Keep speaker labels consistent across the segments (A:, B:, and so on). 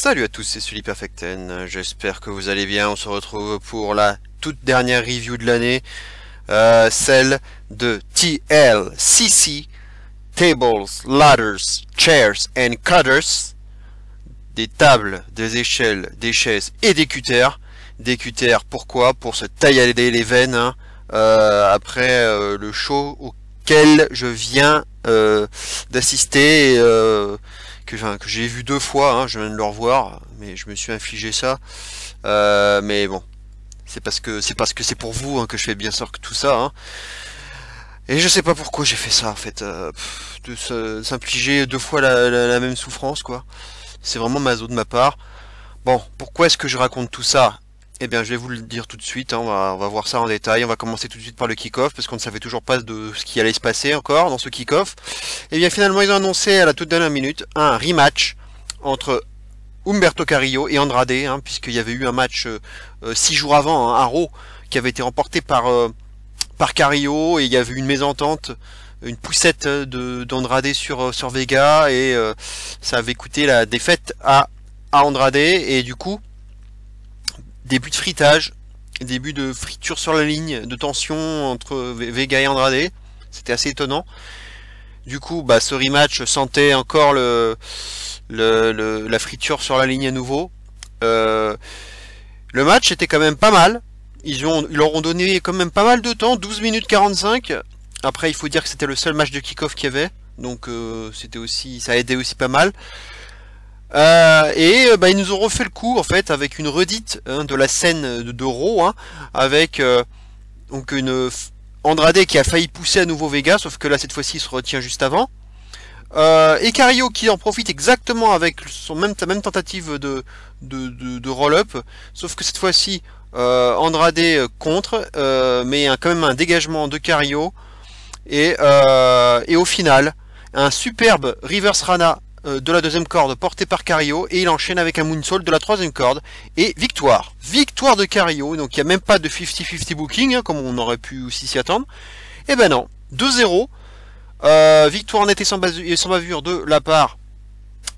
A: Salut à tous, c'est Sully Perfecten, j'espère que vous allez bien. On se retrouve pour la toute dernière review de l'année, celle de TLCC, Tables, Ladders, Chairs and Cutters, des tables, des échelles, des chaises et des cutters. Des cutters, pourquoi? Pour se tailler les veines, hein, après le show auquel je viens d'assister, que j'ai vu 2 fois, hein, je viens de le revoir, mais je me suis infligé ça. Mais bon, c'est parce que c'est pour vous, hein, que je fais bien sûr que tout ça, hein. Et je sais pas pourquoi j'ai fait ça en fait, de s'infliger 2 fois la même souffrance, quoi. C'est vraiment maso de ma part. Bon, pourquoi est-ce que je raconte tout ça? Eh bien, je vais vous le dire tout de suite, hein, on va voir ça en détail. On va commencer tout de suite par le kick-off, parce qu'on ne savait toujours pas de ce qui allait se passer encore dans ce kick-off. Et bien, finalement, ils ont annoncé à la toute dernière minute un rematch entre Humberto Carrillo et Andrade, hein, puisqu'il y avait eu un match 6 jours avant, hein, à Raw, qui avait été remporté par Carrillo, et il y avait eu une mésentente, une poussette d'Andrade sur Vega, et ça avait coûté la défaite à Andrade, et du coup, début de fritage, début de friture sur la ligne, de tension entre Vega et Andrade. C'était assez étonnant. Du coup, bah, ce rematch sentait encore la friture sur la ligne à nouveau. Le match était quand même pas mal. Ils leur ont donné quand même pas mal de temps, 12 minutes 45. Après, il faut dire que c'était le seul match de kick-off qu'il y avait. Donc, c'était aussi, ça a aidé aussi pas mal. Bah, ils nous ont refait le coup en fait avec une redite, hein, de la scène de Raw, hein, avec donc Andrade qui a failli pousser à nouveau Vega, sauf que là cette fois-ci il se retient juste avant, et Carrillo qui en profite exactement avec sa même tentative de roll-up, sauf que cette fois-ci Andrade contre, mais quand même un dégagement de Carrillo, et au final un superbe reverse rana de la deuxième corde porté par Carrillo, et il enchaîne avec un moonsault de la troisième corde, et victoire de Carrillo. Donc il n'y a même pas de 50-50 booking, hein, comme on aurait pu aussi s'y attendre. Et ben non, 2-0, victoire nette et sans bavure de la part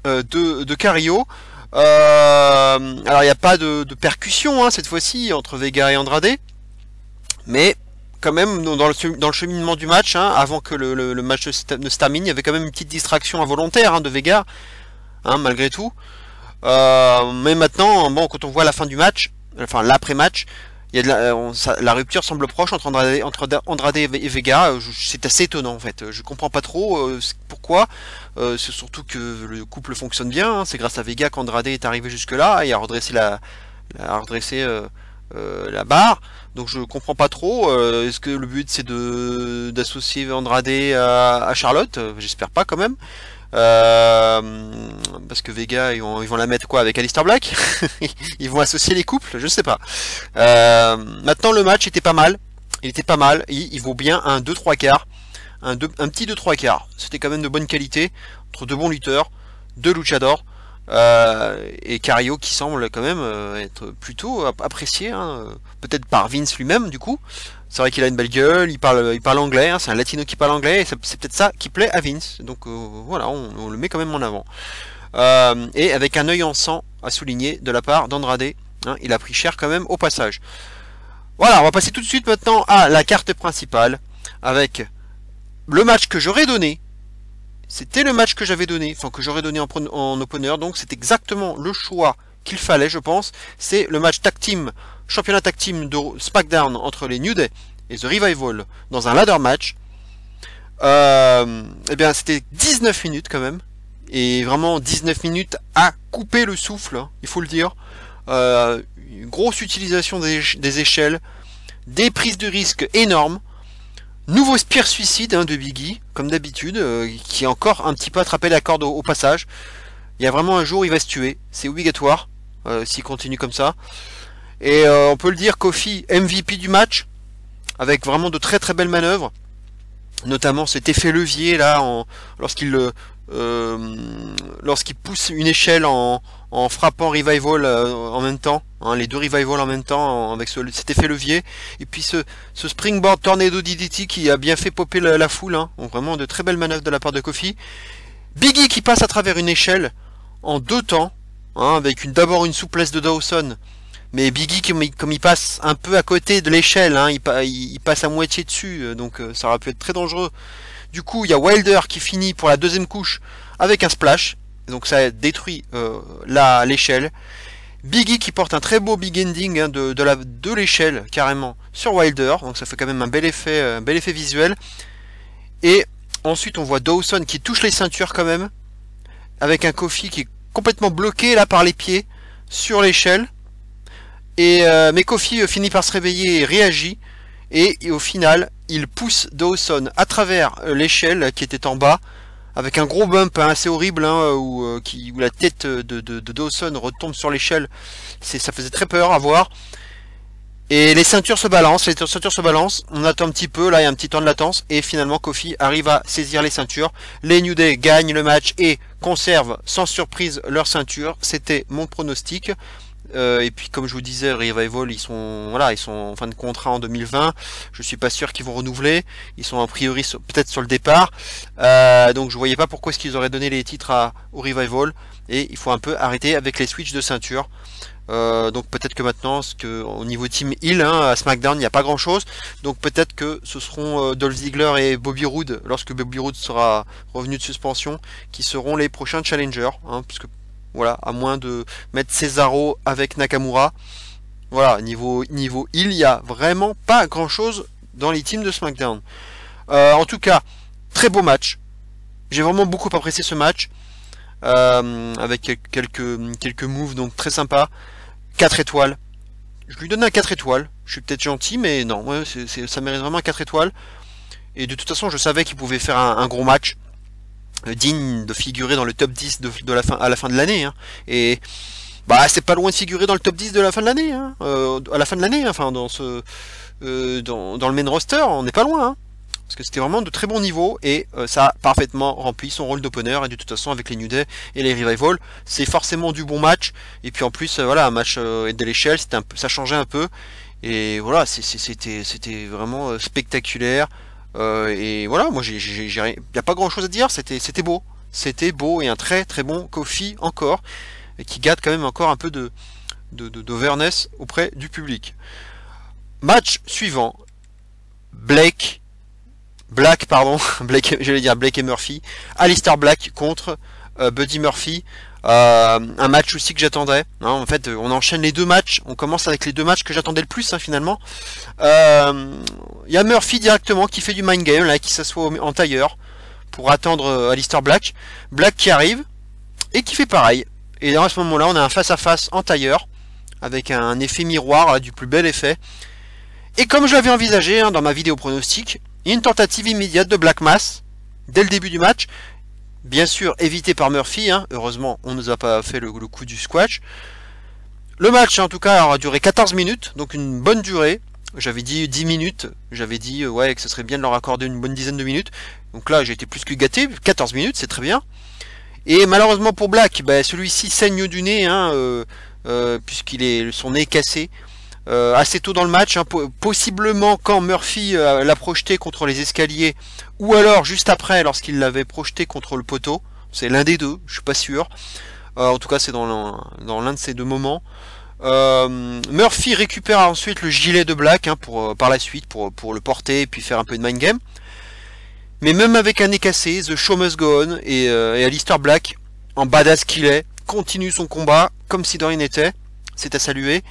A: de Carrillo. Alors il n'y a pas de percussion, hein, cette fois-ci entre Vega et Andrade, mais quand même dans le cheminement du match, hein, avant que le match ne se termine, il y avait quand même une petite distraction involontaire, hein, de Vega, hein, malgré tout. Mais maintenant, bon, quand on voit la fin du match, enfin l'après-match, il y a la rupture semble proche entre Andrade et Vega. C'est assez étonnant en fait. Je comprends pas trop pourquoi. C'est surtout que le couple fonctionne bien, hein. C'est grâce à Vega qu'Andrade est arrivé jusque là et a redressé la barre. Donc je comprends pas trop. Est-ce que le but c'est d'associer Andrade à Charlotte? J'espère pas quand même. Parce que Vega ils vont la mettre quoi avec Aleister Black? Ils vont associer les couples, je sais pas. Maintenant le match était pas mal. Il était pas mal. Il vaut bien un 2-3 quarts. Un petit 2-3 quarts. C'était quand même de bonne qualité. Entre 2 bons lutteurs, 2 luchadors. Et Carrillo qui semble quand même être plutôt apprécié, hein, peut-être par Vince lui-même du coup. C'est vrai qu'il a une belle gueule, il parle anglais, hein, c'est un latino qui parle anglais, et c'est peut-être ça qui plaît à Vince. Donc voilà, on le met quand même en avant. Et avec un œil en sang à souligner de la part d'Andrade, hein, il a pris cher quand même au passage. Voilà, on va passer tout de suite maintenant à la carte principale, avec le match que j'aurais donné. C'était le match que j'avais donné, enfin que j'aurais donné en opener, donc c'est exactement le choix qu'il fallait, je pense. C'est le match tag team, championnat tag team de SmackDown entre les New Day et The Revival dans un ladder match. Eh bien c'était 19 minutes quand même, et vraiment 19 minutes à couper le souffle, hein, il faut le dire. Une grosse utilisation des échelles, des prises de risque énormes. Nouveau spear suicide, hein, de Biggie, comme d'habitude, qui a encore un petit peu attrapé la corde au passage. Il y a vraiment un jour où il va se tuer, c'est obligatoire, s'il continue comme ça. Et on peut le dire, Kofi MVP du match, avec vraiment de très très belles manœuvres, notamment cet effet levier là, lorsqu'il pousse une échelle en frappant Revival en même temps, hein, les 2 Revival en même temps, avec cet effet levier, et puis ce springboard tornado DDT qui a bien fait popper la foule, hein. Donc vraiment de très belles manœuvres de la part de Kofi. Biggie qui passe à travers une échelle en 2 temps, hein, avec d'abord une souplesse de Dawson. Mais Biggie, comme il passe un peu à côté de l'échelle, hein, il passe à moitié dessus, donc ça aurait pu être très dangereux. Du coup, il y a Wilder qui finit pour la deuxième couche avec un splash, donc ça détruit l'échelle. Biggie qui porte un très beau big ending, hein, de l'échelle carrément sur Wilder, donc ça fait quand même un bel effet visuel. Et ensuite on voit Dawson qui touche les ceintures quand même, avec un Kofi qui est complètement bloqué là par les pieds sur l'échelle. Mais Kofi finit par se réveiller et réagit. Et au final, il pousse Dawson à travers l'échelle qui était en bas, avec un gros bump, hein, assez horrible, hein, où la tête de Dawson retombe sur l'échelle. Ça faisait très peur à voir. Et les ceintures se balancent, on attend un petit peu, là il y a un petit temps de latence, et finalement Kofi arrive à saisir les ceintures. Les New Day gagnent le match et conservent sans surprise leur ceinture, c'était mon pronostic. Et puis comme je vous disais, Revival ils sont en fin de contrat en 2020, je suis pas sûr qu'ils vont renouveler, ils sont a priori peut-être sur le départ, donc je voyais pas pourquoi est-ce qu'ils auraient donné les titres au Revival, et il faut un peu arrêter avec les switches de ceinture. Donc peut-être que maintenant, au niveau Team Heel, hein, à SmackDown, il n'y a pas grand chose. Donc peut-être que ce seront Dolph Ziggler et Bobby Roode, lorsque Bobby Roode sera revenu de suspension, qui seront les prochains challengers. Hein, puisque voilà, à moins de mettre Cesaro avec Nakamura. Voilà, niveau Heel, il n'y a vraiment pas grand chose dans les teams de SmackDown. En tout cas, très beau match. J'ai vraiment beaucoup apprécié ce match. Avec quelques moves donc très sympas. 4 étoiles. Je lui donne un 4 étoiles. Je suis peut-être gentil, mais non, ouais, ça mérite vraiment un 4 étoiles. Et de toute façon, je savais qu'il pouvait faire un gros match, digne de figurer dans le top 10 à la fin de l'année. Hein. Et bah, c'est pas loin de figurer dans le top 10 de la fin de l'année. Hein. À la fin de l'année, hein, enfin, dans le main roster, on n'est pas loin. Hein. Parce que c'était vraiment de très bon niveau, et ça a parfaitement rempli son rôle d'opener. Et de toute façon, avec les New Day et les Revival, c'est forcément du bon match. Et puis en plus, voilà, un match de l'échelle, ça changeait un peu. Et voilà, c'était vraiment spectaculaire. Et voilà, moi, il n'y a pas grand chose à dire. C'était beau. C'était beau, et un très très bon Kofi encore, et qui garde quand même encore un peu d'overness auprès du public. Match suivant. Blake, j'allais dire Blake et Murphy. Alistair Black contre Buddy Murphy. Un match aussi que j'attendais. Hein, en fait, on enchaîne les deux matchs. On commence avec les deux matchs que j'attendais le plus, hein, finalement. Il y a Murphy directement qui fait du mind game, là, qui s'assoit en tailleur pour attendre Alistair Black. Black qui arrive et qui fait pareil. Et à ce moment-là, on a un face-à-face en tailleur avec un effet miroir, là, du plus bel effet. Et comme je l'avais envisagé, hein, dans ma vidéo pronostic, une tentative immédiate de Black Mass dès le début du match, bien sûr évité par Murphy, hein. Heureusement on ne nous a pas fait le coup du squash. Le match en tout cas aura duré 14 minutes, donc une bonne durée. J'avais dit 10 minutes, j'avais dit ouais, que ce serait bien de leur accorder une bonne dizaine de minutes, donc là j'ai été plus que gâté. 14 minutes, c'est très bien. Et malheureusement pour Black, bah, celui-ci saigne du nez, hein, son nez est cassé. Assez tôt dans le match, hein, possiblement quand Murphy l'a projeté contre les escaliers, ou alors juste après lorsqu'il l'avait projeté contre le poteau. C'est l'un des deux, je suis pas sûr. En tout cas, c'est dans l'un de ces deux moments. Murphy récupère ensuite le gilet de Black, hein, par la suite pour le porter et puis faire un peu de mind game. Mais même avec un nez cassé, The Show Must Go On, et Alistair Black, en badass qu'il est, continue son combat comme si de rien n'était. C'est à saluer.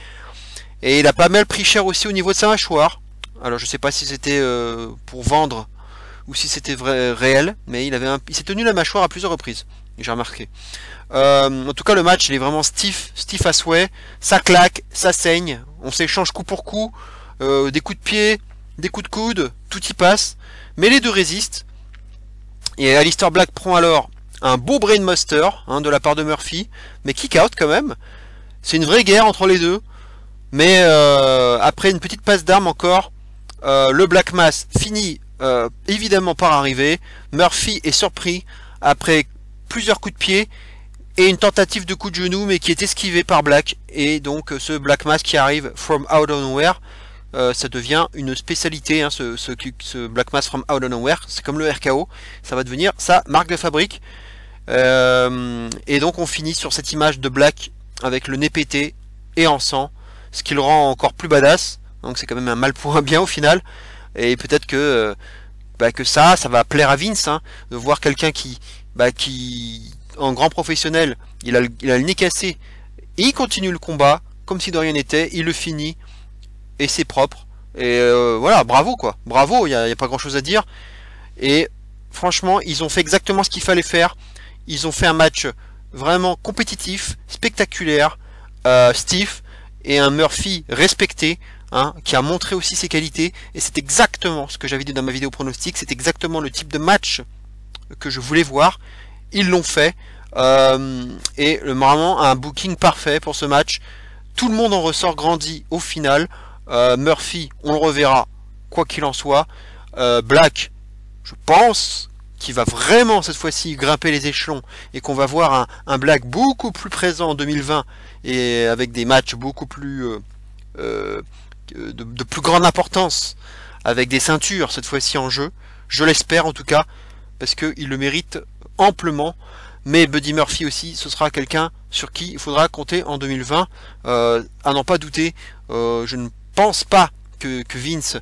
A: Et il a pas mal pris cher aussi au niveau de sa mâchoire. Alors je sais pas si c'était pour vendre ou si c'était réel, mais il s'est tenu la mâchoire à plusieurs reprises. J'ai remarqué. En tout cas, le match il est vraiment stiff à souhait. Ça claque, ça saigne. On s'échange coup pour coup, des coups de pied, des coups de coude, tout y passe. Mais les deux résistent. Et Alistair Black prend alors un beau brainbuster, hein, de la part de Murphy, mais kick out quand même. C'est une vraie guerre entre les deux. Mais après une petite passe d'armes encore, le Black Mass finit évidemment par arriver. Murphy est surpris après plusieurs coups de pied et une tentative de coup de genou, mais qui est esquivé par Black. Et donc ce Black Mass qui arrive from out of nowhere, ça devient une spécialité, hein, ce Black Mass from out of nowhere. C'est comme le RKO, ça va devenir sa marque de fabrique. Et donc on finit sur cette image de Black avec le nez pété et en sang, ce qui le rend encore plus badass. Donc c'est quand même un mal pour un bien au final. Et peut-être que ça va plaire à Vince, hein, de voir quelqu'un qui en grand professionnel, il a le nez cassé et il continue le combat comme si de rien n'était, il le finit et c'est propre. Et voilà, bravo quoi, bravo, il y a pas grand chose à dire. Et franchement, ils ont fait exactement ce qu'il fallait faire. Ils ont fait un match vraiment compétitif, spectaculaire, stiff, et un Murphy respecté, hein, qui a montré aussi ses qualités. Et c'est exactement ce que j'avais dit dans ma vidéo pronostic. C'est exactement le type de match que je voulais voir. Ils l'ont fait. Et vraiment un booking parfait pour ce match. Tout le monde en ressort grandi au final. Murphy, on le reverra, quoi qu'il en soit. Black, je pense qu'il va vraiment cette fois-ci grimper les échelons et qu'on va voir un Black beaucoup plus présent en 2020 et avec des matchs beaucoup plus de plus grande importance, avec des ceintures cette fois-ci en jeu. Je l'espère en tout cas, parce qu'il le mérite amplement. Mais Buddy Murphy aussi, ce sera quelqu'un sur qui il faudra compter en 2020, à n'en pas douter. Je ne pense pas que Vince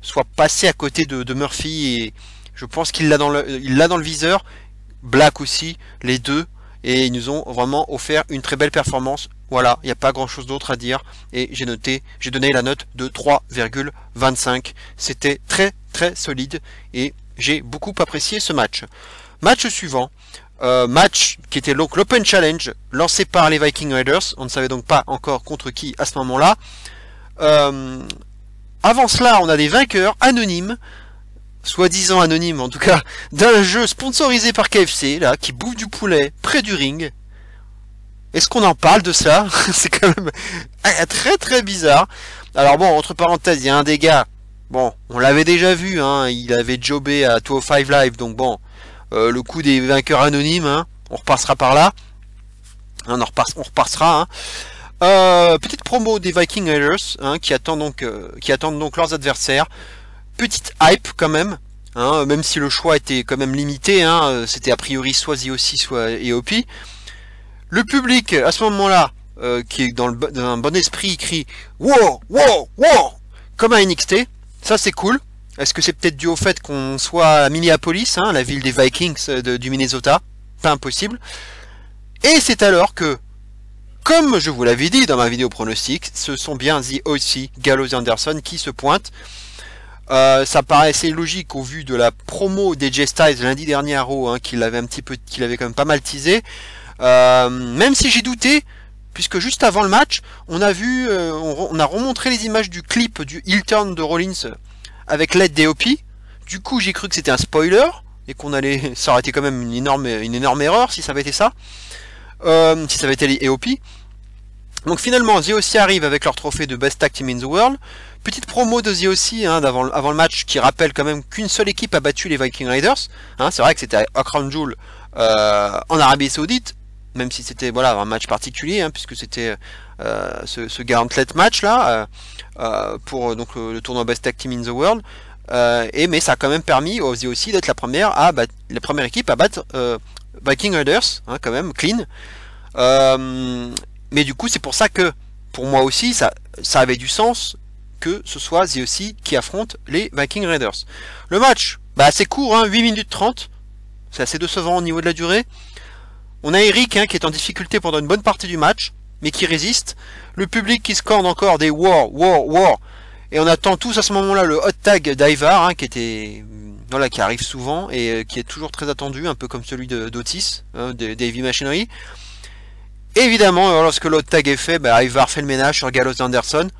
A: soit passé à côté de Murphy, et je pense qu'il l'a dans le viseur. Black aussi, les deux, et ils nous ont vraiment offert une très belle performance. Voilà, il n'y a pas grand chose d'autre à dire, et j'ai donné la note de 3,25. C'était très très solide et j'ai beaucoup apprécié ce match. Match suivant. Match qui était donc l'Open Challenge lancé par les Viking Raiders. On ne savait donc pas encore contre qui à ce moment-là. Avant cela, on a des vainqueurs anonymes, soi-disant anonymes en tout cas, d'un jeu sponsorisé par KFC, là, qui bouffe du poulet près du ring. Est-ce qu'on en parle de ça? C'est quand même très très bizarre. Alors bon, entre parenthèses, il y a un des gars, bon, on l'avait déjà vu, hein, il avait jobé à 205 Live, donc bon, le coup des vainqueurs anonymes, hein, on repassera par là. On repassera. Hein. Petite promo des Viking Raiders, hein, qui attendent donc leurs adversaires. Petite hype quand même, hein, même si le choix était quand même limité. Hein, c'était a priori soit ZOC soit EOP. Le public à ce moment-là, qui est dans un bon esprit, crie wow, wow, wow, comme à NXT. Ça c'est cool. Est-ce que c'est peut-être dû au fait qu'on soit à Minneapolis, hein, la ville des Vikings du Minnesota? Pas impossible. Et c'est alors que, comme je vous l'avais dit dans ma vidéo pronostic, ce sont bien The OC, Gallows et Anderson qui se pointent. Ça paraissait logique au vu de la promo d'AJ Styles lundi dernier à Raw, hein, qu'il avait quand même pas mal teasé. Même si j'ai douté, puisque juste avant le match, on a remontré les images du clip du heel turn de Rollins avec l'aide d'EOP. Du coup, j'ai cru que c'était un spoiler et ça aurait été quand même une énorme erreur si ça avait été ça, si ça avait été les EOP. Donc finalement, The OC arrive avec leur trophée de Best Tag Team in the World. Petite promo de The OC, hein, avant le match, qui rappelle quand même qu'une seule équipe a battu les Viking Raiders. Hein, c'est vrai que c'était à Crown Jewel en Arabie Saoudite, même si c'était voilà un match particulier, hein, puisque c'était ce Gauntlet match là pour donc le tournoi Best Tag Team in the World. Mais ça a quand même permis aux The OC d'être la première équipe à battre Viking Raiders, hein, quand même clean. Mais du coup, c'est pour ça que, pour moi aussi, ça avait du sens que ce soit The OC qui affronte les Viking Raiders. Le match, assez court, hein, 8 minutes 30. C'est assez décevant au niveau de la durée. On a Eric, hein, qui est en difficulté pendant une bonne partie du match, mais qui résiste. Le public qui scande encore des war, war, war. Et on attend tous à ce moment-là le hot tag d'Ivar, hein, qui arrive souvent et qui est toujours très attendu, un peu comme celui d'Otis, hein, des Heavy Machinery. Évidemment, lorsque l'autre tag est fait, Ivar fait le ménage sur Gallows et Anderson.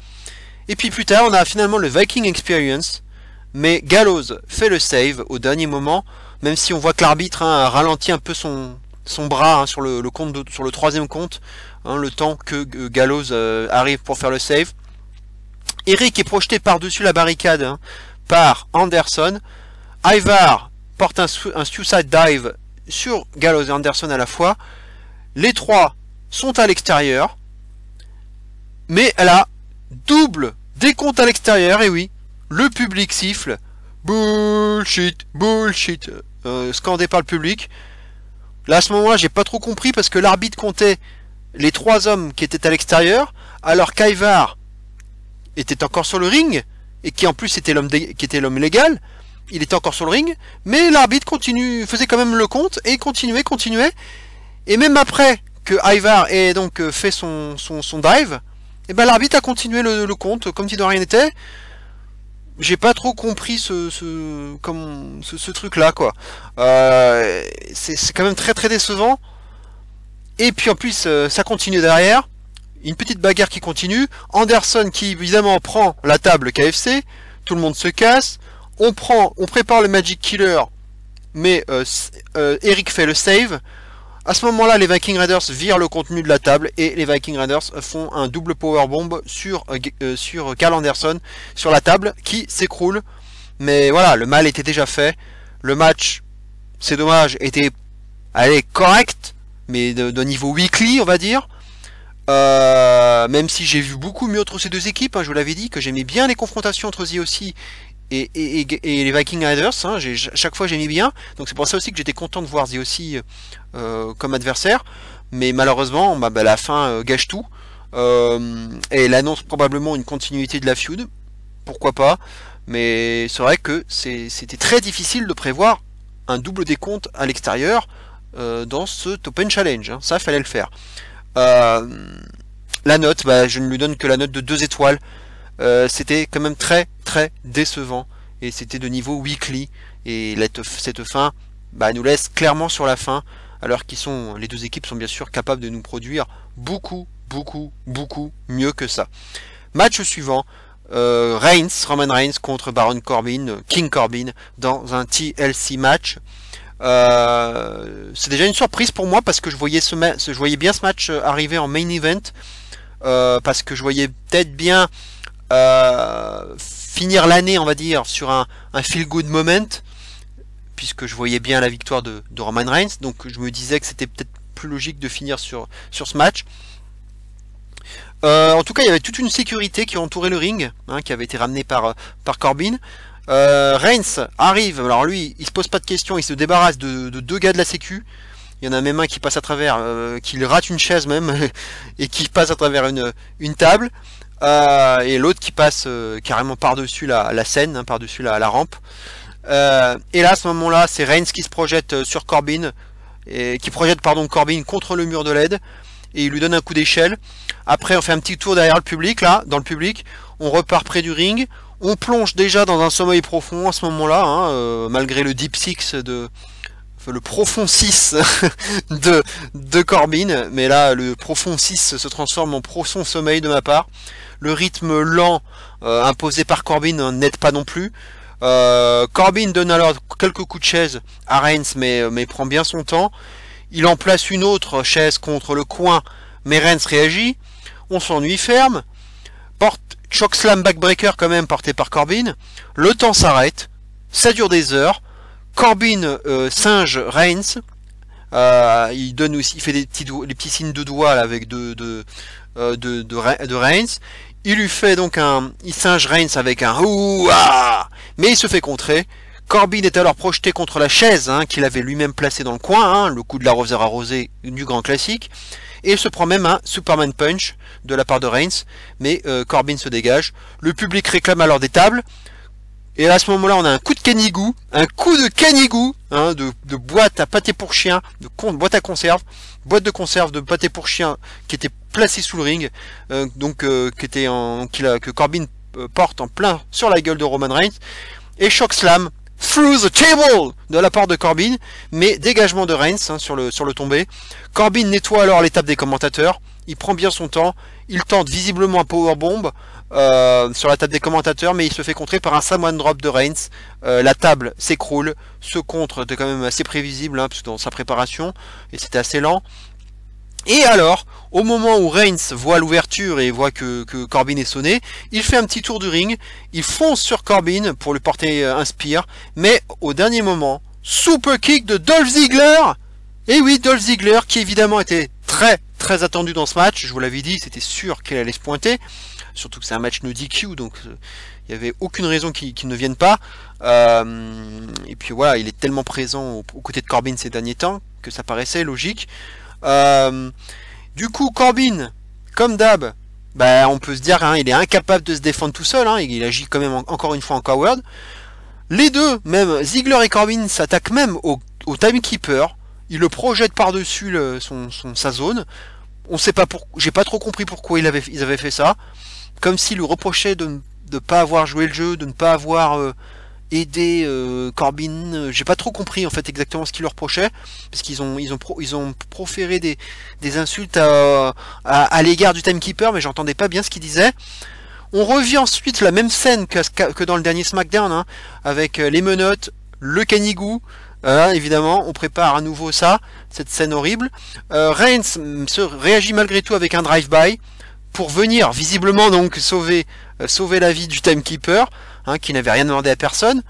A: Et puis plus tard, on a finalement le Viking Experience. Mais Gallows fait le save au dernier moment, même si on voit que l'arbitre, hein, ralentit un peu son bras, hein, sur le troisième compte, hein, le temps que Gallows arrive pour faire le save. Eric est projeté par-dessus la barricade, hein, par Anderson. Ivar porte un suicide dive sur Gallows et Anderson à la fois. Les trois sont à l'extérieur, mais elle a double décompte à l'extérieur, et oui, le public siffle bullshit, bullshit, scandé par le public. Là à ce moment-là, j'ai pas trop compris parce que l'arbitre comptait les 3 hommes qui étaient à l'extérieur, alors qu'Ivar était encore sur le ring, et qui en plus était l'homme légal, il était encore sur le ring, mais l'arbitre faisait quand même le compte, et continuait, et même après que Ivar ait donc fait son dive, et ben l'arbitre a continué le compte, comme si de rien n'était. J'ai pas trop compris ce truc là, quoi. C'est quand même très très décevant. Et puis en plus, ça continue derrière. Une petite bagarre qui continue. Anderson qui évidemment prend la table KFC. Tout le monde se casse. On prépare le Magic Killer. Mais Eric fait le save. À ce moment-là, les Viking Raiders virent le contenu de la table. Et les Viking Raiders font un double powerbomb sur Karl Anderson. Sur la table qui s'écroule. Mais voilà, le mal était déjà fait. Le match, c'est dommage, était correct. Mais de niveau weekly, on va dire. Même si j'ai vu beaucoup mieux entre ces deux équipes, hein, je vous l'avais dit que j'aimais bien les confrontations entre The OC et les Viking Raiders, hein, chaque fois j'aimais bien, donc c'est pour ça aussi que j'étais content de voir The OC comme adversaire, mais malheureusement la fin gâche tout, et elle annonce probablement une continuité de la feud, pourquoi pas, mais c'est vrai que c'était très difficile de prévoir un double décompte à l'extérieur dans ce Open Challenge, hein, ça fallait le faire. La note, je ne lui donne que la note de 2 étoiles. C'était quand même très très décevant et c'était de niveau weekly, et cette fin nous laisse clairement sur la fin, alors les deux équipes sont bien sûr capables de nous produire beaucoup mieux que ça. Match suivant, Roman Reigns contre Baron Corbin, King Corbin, dans un TLC match. C'est déjà une surprise pour moi parce que je voyais bien ce match arriver en main event, parce que je voyais peut-être bien finir l'année, on va dire, sur un feel good moment, puisque je voyais bien la victoire de Roman Reigns, donc je me disais que c'était peut-être plus logique de finir sur ce match. En tout cas, il y avait toute une sécurité qui entourait le ring, hein, qui avait été ramenée par Corbin. Reigns arrive, alors lui il se pose pas de questions, il se débarrasse de 2 gars de la sécu. Il y en a même un qui passe à travers, qui rate une chaise même, et qui passe à travers une table, et l'autre qui passe carrément par-dessus la scène, hein, par-dessus la rampe. Et là à ce moment-là c'est Reigns qui se projette sur Corbin, qui projette Corbin contre le mur de LED, et il lui donne un coup d'échelle. Après on fait un petit tour derrière le public, là, dans le public, on repart près du ring. On plonge déjà dans un sommeil profond à ce moment-là, hein, malgré le Deep Six le profond 6 de Corbin, mais là le profond 6 se transforme en profond sommeil de ma part. Le rythme lent imposé par Corbin n'aide pas non plus. Corbin donne alors quelques coups de chaise à Reigns, mais prend bien son temps. Il en place une autre chaise contre le coin, mais Reigns réagit. On s'ennuie ferme. Chokeslam backbreaker quand même porté par Corbin. Le temps s'arrête. Ça dure des heures. Corbin singe Reigns. Il fait les petits signes de doigts là, avec de Reigns. Il lui fait donc il singe Reigns avec un ouah, mais il se fait contrer. Corbin est alors projeté contre la chaise, hein, qu'il avait lui-même placée dans le coin, hein, le coup de l'arroseur arrosé du grand classique. Et il se prend même un Superman Punch de la part de Reigns, mais Corbin se dégage. Le public réclame alors des tables. Et à ce moment-là, on a un coup de canigou, hein, de boîte à pâté pour chien, boîte à conserve, boîte de conserve de pâté pour chien qui était placée sous le ring, que Corbin porte en plein sur la gueule de Roman Reigns. Et Chokeslam through the table de la part de Corbin, mais dégagement de Reigns, hein, sur le tombé. Corbin nettoie alors les tables des commentateurs, il prend bien son temps, il tente visiblement un powerbomb sur la table des commentateurs, mais il se fait contrer par un Samoan drop de Reigns. La table s'écroule, ce contre était quand même assez prévisible, hein, parce que dans sa préparation, et c'était assez lent. Et alors, au moment où Reigns voit l'ouverture et voit que Corbin est sonné, il fait un petit tour du ring, il fonce sur Corbin pour lui porter un spear, mais au dernier moment, super kick de Dolph Ziggler. Et oui, Dolph Ziggler, qui évidemment était très très attendu dans ce match, je vous l'avais dit, c'était sûr qu'elle allait se pointer, surtout que c'est un match no DQ, donc il n'y avait aucune raison qu'il ne vienne pas. Et puis voilà, il est tellement présent aux côtés de Corbin ces derniers temps que ça paraissait logique. Du coup, Corbin, comme d'hab, bah, on peut se dire, hein, il est incapable de se défendre tout seul, hein, il agit quand même encore une fois en coward. Les deux, même Ziggler et Corbin, s'attaquent même au timekeeper. Ils le projettent par-dessus sa zone. On sait pas j'ai pas trop compris pourquoi ils avaient fait ça. Comme s'ils lui reprochaient de ne pas avoir joué le jeu, de ne pas avoir aidé Corbin. J'ai pas trop compris en fait exactement ce qu'ils leur reprochaient, parce qu'ils ont proféré des insultes à l'égard du timekeeper, mais j'entendais pas bien ce qu'ils disaient. On revient ensuite la même scène que dans le dernier SmackDown, hein, avec les menottes, le canigou. Évidemment, on prépare à nouveau cette scène horrible. Reigns se réagit malgré tout avec un drive-by pour venir visiblement donc sauver la vie du timekeeper, hein, qui n'avait rien demandé à personne.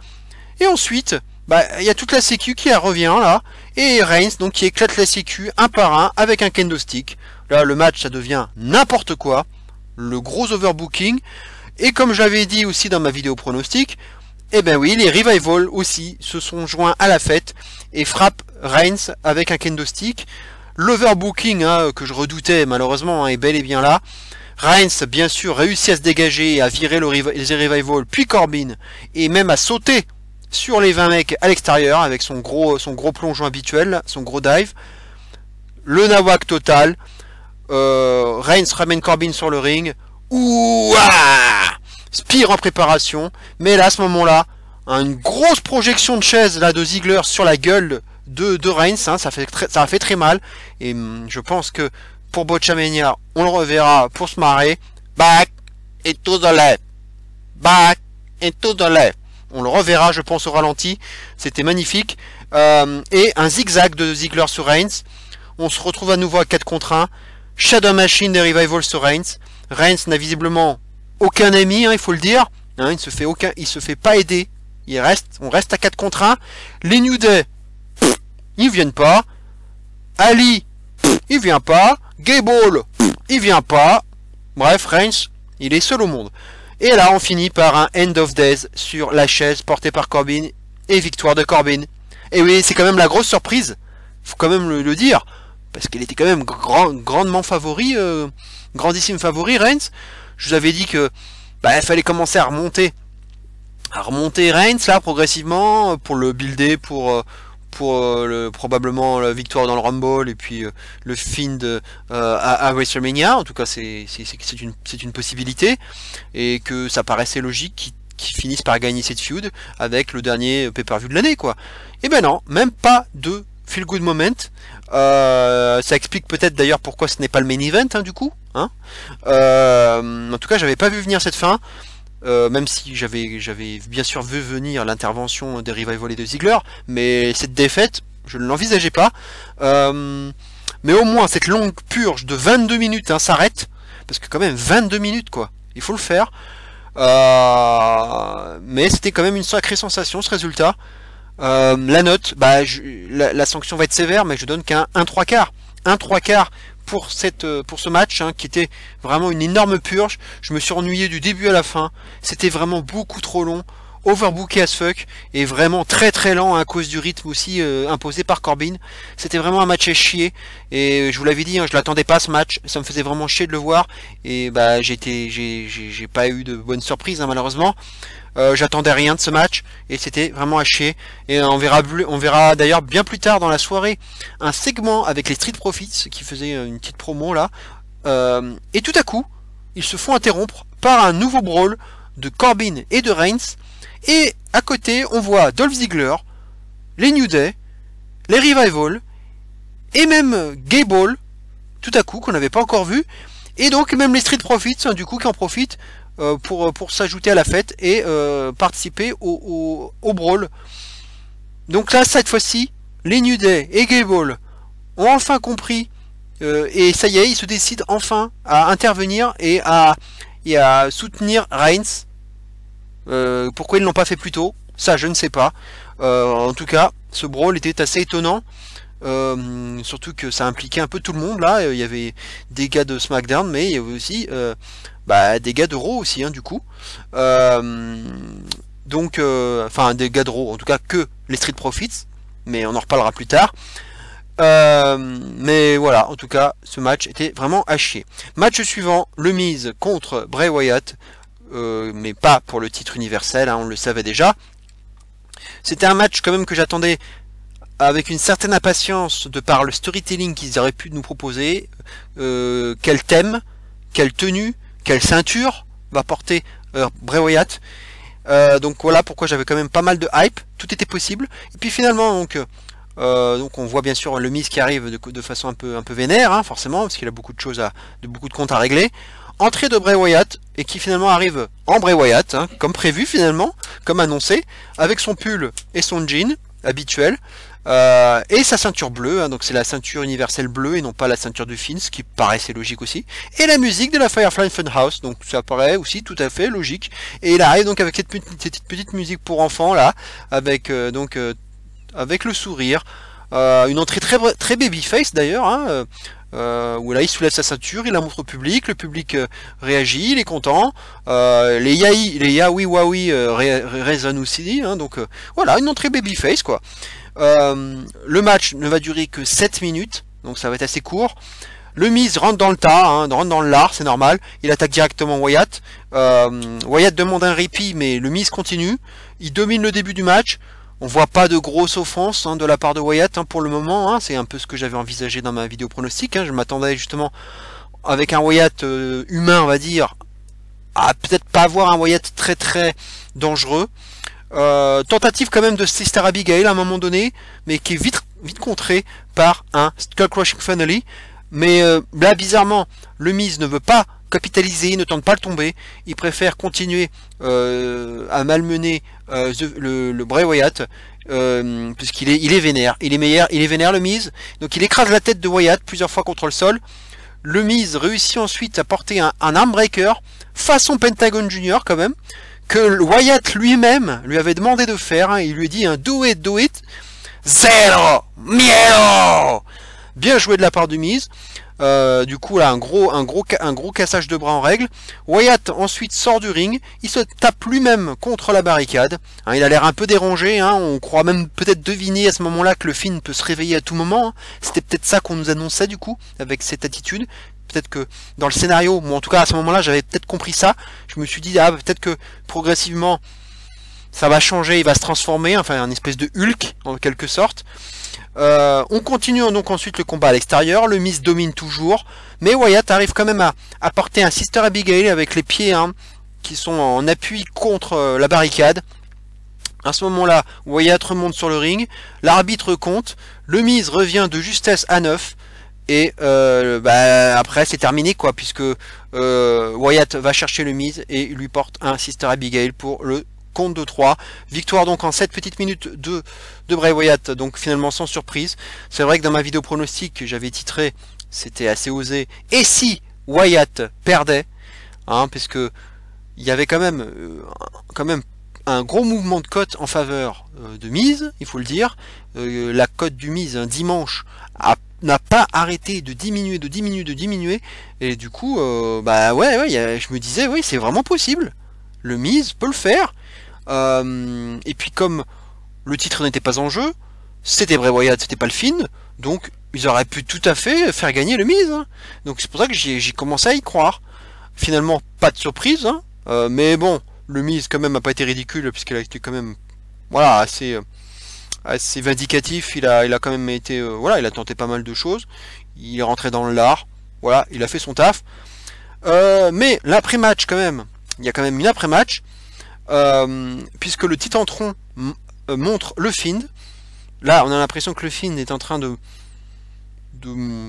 A: Et ensuite, bah, il y a toute la sécu qui revient là, et Reigns donc qui éclate la sécu un par un avec un kendo stick. Là, le match ça devient n'importe quoi. Le gros overbooking, et comme j'avais dit aussi dans ma vidéo pronostic, eh ben oui, les Revival aussi se sont joints à la fête et frappent Reigns avec un kendo stick. L'overbooking, hein, que je redoutais malheureusement, hein, est bel et bien là. Reigns bien sûr réussit à se dégager et à virer les Revival puis Corbin, et même à sauter sur les 20 mecs à l'extérieur avec son gros plongeon habituel, son gros dive. Le nawak total. Reigns ramène Corbin sur le ring. Ouah, Spear en préparation. Mais là, à ce moment-là, hein, une grosse projection de chaise là, de Ziggler sur la gueule de Reigns. Hein, ça a fait très mal. Et je pense que pour Botchamania, on le reverra pour se marrer. Back into the left. Back into the left. On le reverra, je pense, au ralenti. C'était magnifique. Et un zigzag de Ziggler sur Reigns. On se retrouve à nouveau à 4 contre 1. Shadow Machine des Revival sur Reigns. Reigns n'a visiblement aucun ami, hein, il faut le dire. Hein, il se fait pas aider. On reste à 4 contre 1. Les New Day, ils viennent pas. Ali, il vient pas. Gable, il vient pas. Bref, Reigns, il est seul au monde. Et là, on finit par un End of Days sur la chaise portée par Corbin et victoire de Corbin. Et oui, c'est quand même la grosse surprise. Faut quand même le dire. Parce qu'il était quand même grandement favori, grandissime favori, Reigns. Je vous avais dit que bah, il fallait commencer à remonter Reigns là progressivement pour le builder pour probablement la victoire dans le Rumble et puis le Fiend à WrestleMania. En tout cas, c'est une possibilité et que ça paraissait logique qu'ils finissent par gagner cette feud avec le dernier pay-per-view de l'année, quoi. Et ben non, même pas de feel good moment. Ça explique peut-être d'ailleurs pourquoi ce n'est pas le main event, hein, du coup. Hein. En tout cas, j'avais pas vu venir cette fin. Même si j'avais bien sûr vu venir l'intervention des Revival et de Ziggler, mais cette défaite, je ne l'envisageais pas. Mais au moins cette longue purge de 22 minutes, hein, s'arrête, parce que quand même 22 minutes, quoi, il faut le faire. Mais c'était quand même une sacrée sensation, ce résultat. La note, bah, la sanction va être sévère, mais je donne qu'un 1/3/4. 1/3/4 pour ce match, hein, qui était vraiment une énorme purge. Je me suis ennuyé du début à la fin. C'était vraiment beaucoup trop long, overbooké as fuck, et vraiment très très lent à cause du rythme aussi imposé par Corbin. C'était vraiment un match à chier, et je vous l'avais dit, hein, je l'attendais pas ce match, ça me faisait vraiment chier de le voir, et bah j'ai pas eu de bonne surprise, hein, malheureusement. J'attendais rien de ce match et c'était vraiment à chier. Et on verra d'ailleurs bien plus tard dans la soirée un segment avec les Street Profits qui faisait une petite promo là. Et tout à coup, ils se font interrompre par un nouveau brawl de Corbin et de Reigns. Et à côté, on voit Dolph Ziggler, les New Day, les Revival et même Gable, tout à coup qu'on n'avait pas encore vu. Et donc même les Street Profits, hein, du coup, qui en profitent pour s'ajouter à la fête et participer au brawl. Donc là, cette fois-ci, les New Day et Gable ont enfin compris, et ça y est, ils se décident enfin à intervenir et à soutenir Reigns. Pourquoi ils ne l'ont pas fait plus tôt, ça je ne sais pas. En tout cas, ce brawl était assez étonnant. Surtout que ça impliquait un peu tout le monde là. Il y avait des gars de SmackDown, mais il y avait aussi des gars de Raw aussi, hein, du coup. Donc, enfin, des gars de Raw, en tout cas que les Street Profits, mais on en reparlera plus tard. Mais voilà, en tout cas, ce match était vraiment à chier. Match suivant, le Miz contre Bray Wyatt, mais pas pour le titre universel, hein, on le savait déjà. C'était un match quand même que j'attendais avec une certaine impatience de par le storytelling qu'ils auraient pu nous proposer. Quel thème, quelle tenue, quelle ceinture va porter Bray Wyatt. Donc voilà pourquoi j'avais quand même pas mal de hype, tout était possible. Et puis finalement, donc on voit bien sûr le Miz qui arrive de façon un peu vénère, hein, forcément, parce qu'il a beaucoup de choses beaucoup de comptes à régler. Entrée de Bray Wyatt, et qui finalement arrive en Bray Wyatt, hein, comme prévu finalement, comme annoncé, avec son pull et son jean habituel, et sa ceinture bleue, hein, donc c'est la ceinture universelle bleue et non pas la ceinture du Finn, ce qui paraissait logique aussi, et la musique de la Firefly Funhouse, donc ça paraît aussi tout à fait logique, et il arrive donc avec cette petite musique pour enfants là, avec avec le sourire, une entrée très babyface d'ailleurs, hein, où là il soulève sa ceinture, il la montre au public, le public réagit, il est content, les yaoi wawi résonnent aussi, hein, donc voilà, une entrée babyface quoi. Le match ne va durer que 7 minutes, donc ça va être assez court. Le Miz rentre dans le tas, hein, rentre dans le lard, c'est normal, il attaque directement Wyatt. Wyatt demande un répit, mais le Miz continue, il domine le début du match. On voit pas de grosses offenses, hein, de la part de Wyatt, hein, pour le moment, hein. C'est un peu ce que j'avais envisagé dans ma vidéo pronostic, hein. Je m'attendais justement, avec un Wyatt humain, on va dire, à peut-être pas avoir un Wyatt très dangereux. Tentative quand même de Sister Abigail à un moment donné, mais qui est vite contrée par un Skull Crushing Finale. Mais là, bizarrement, le Miz ne veut pas capitaliser, il ne tente pas le tomber, il préfère continuer à malmener le Bray Wyatt, puisqu'il est vénère, il est vénère le Miz, donc il écrase la tête de Wyatt plusieurs fois contre le sol. Le Miz réussit ensuite à porter un armbreaker façon Pentagon Junior quand même, que Wyatt lui-même lui avait demandé de faire, hein. Il lui dit un do it, zero, miedo. Bien joué de la part du Miz. Du coup là un gros cassage de bras en règle. Wyatt ensuite sort du ring, il se tape lui-même contre la barricade, hein, il a l'air un peu dérangé, hein, on croit même peut-être deviner à ce moment-là que le Finn peut se réveiller à tout moment, hein. C'était peut-être ça qu'on nous annonçait du coup avec cette attitude. Peut-être que dans le scénario, moi en tout cas à ce moment-là j'avais peut-être compris ça, je me suis dit ah peut-être que progressivement ça va changer, il va se transformer, enfin un espèce de Hulk en quelque sorte. On continue donc ensuite le combat à l'extérieur, le Miz domine toujours, mais Wyatt arrive quand même à porter un Sister Abigail avec les pieds, hein, qui sont en appui contre la barricade. À ce moment-là, Wyatt remonte sur le ring, l'arbitre compte, le Miz revient de justesse à 9, et après c'est terminé quoi, puisque Wyatt va chercher le Miz et lui porte un Sister Abigail pour le compte de 3. Victoire donc en 7 petites minutes de Bray Wyatt, donc finalement sans surprise. C'est vrai que dans ma vidéo pronostic j'avais titré, c'était assez osé, et si Wyatt perdait, hein, parce que il y avait quand même un gros mouvement de cote en faveur de Miz, il faut le dire. La cote du Miz un dimanche n'a pas arrêté de diminuer, et du coup je me disais oui c'est vraiment possible, le Miz peut le faire. Et puis comme le titre n'était pas en jeu, c'était Bray Wyatt, c'était pas le Finn, donc ils auraient pu tout à fait faire gagner le Miz, hein. Donc c'est pour ça que j'ai commencé à y croire. Finalement pas de surprise, hein, mais bon, le Miz quand même a pas été ridicule, puisqu'il a été quand même voilà assez vindicatif. Il a quand même été voilà, il a tenté pas mal de choses, il est rentré dans le lard, voilà, il a fait son taf. Mais l'après-match quand même, il y a quand même une après-match, puisque le Titantron montre le Fiend. Là on a l'impression que le Fiend est en train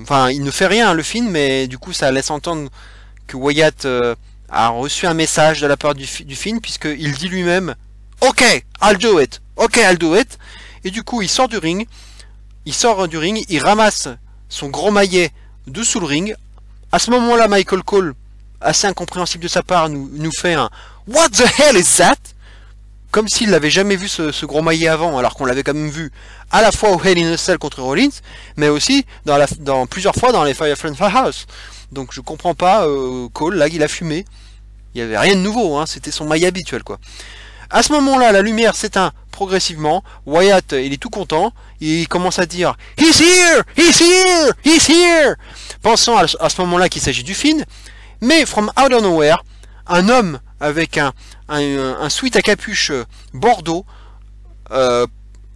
A: enfin il ne fait rien le Fiend, mais du coup ça laisse entendre que Wyatt a reçu un message de la part du Fiend, puisqu'il dit lui-même ok I'll do it, et du coup il sort du ring, il ramasse son gros maillet dessous le ring. À ce moment là Michael Cole, assez incompréhensible de sa part, nous fait un what the hell is that, comme s'il n'avait jamais vu ce gros maillet avant, alors qu'on l'avait quand même vu à la fois au Hell in a Cell contre Rollins, mais aussi dans plusieurs fois dans les Firefly Funhouse. Donc je comprends pas, Cole là il a fumé, il y avait rien de nouveau, hein, c'était son maillet habituel quoi. À ce moment-là, la lumière s'éteint progressivement. Wyatt, il est tout content. Il commence à dire « He's here! He's here! He's here !» pensant à ce moment-là qu'il s'agit du Fiend. Mais, from out of nowhere, un homme avec un sweat à capuche bordeaux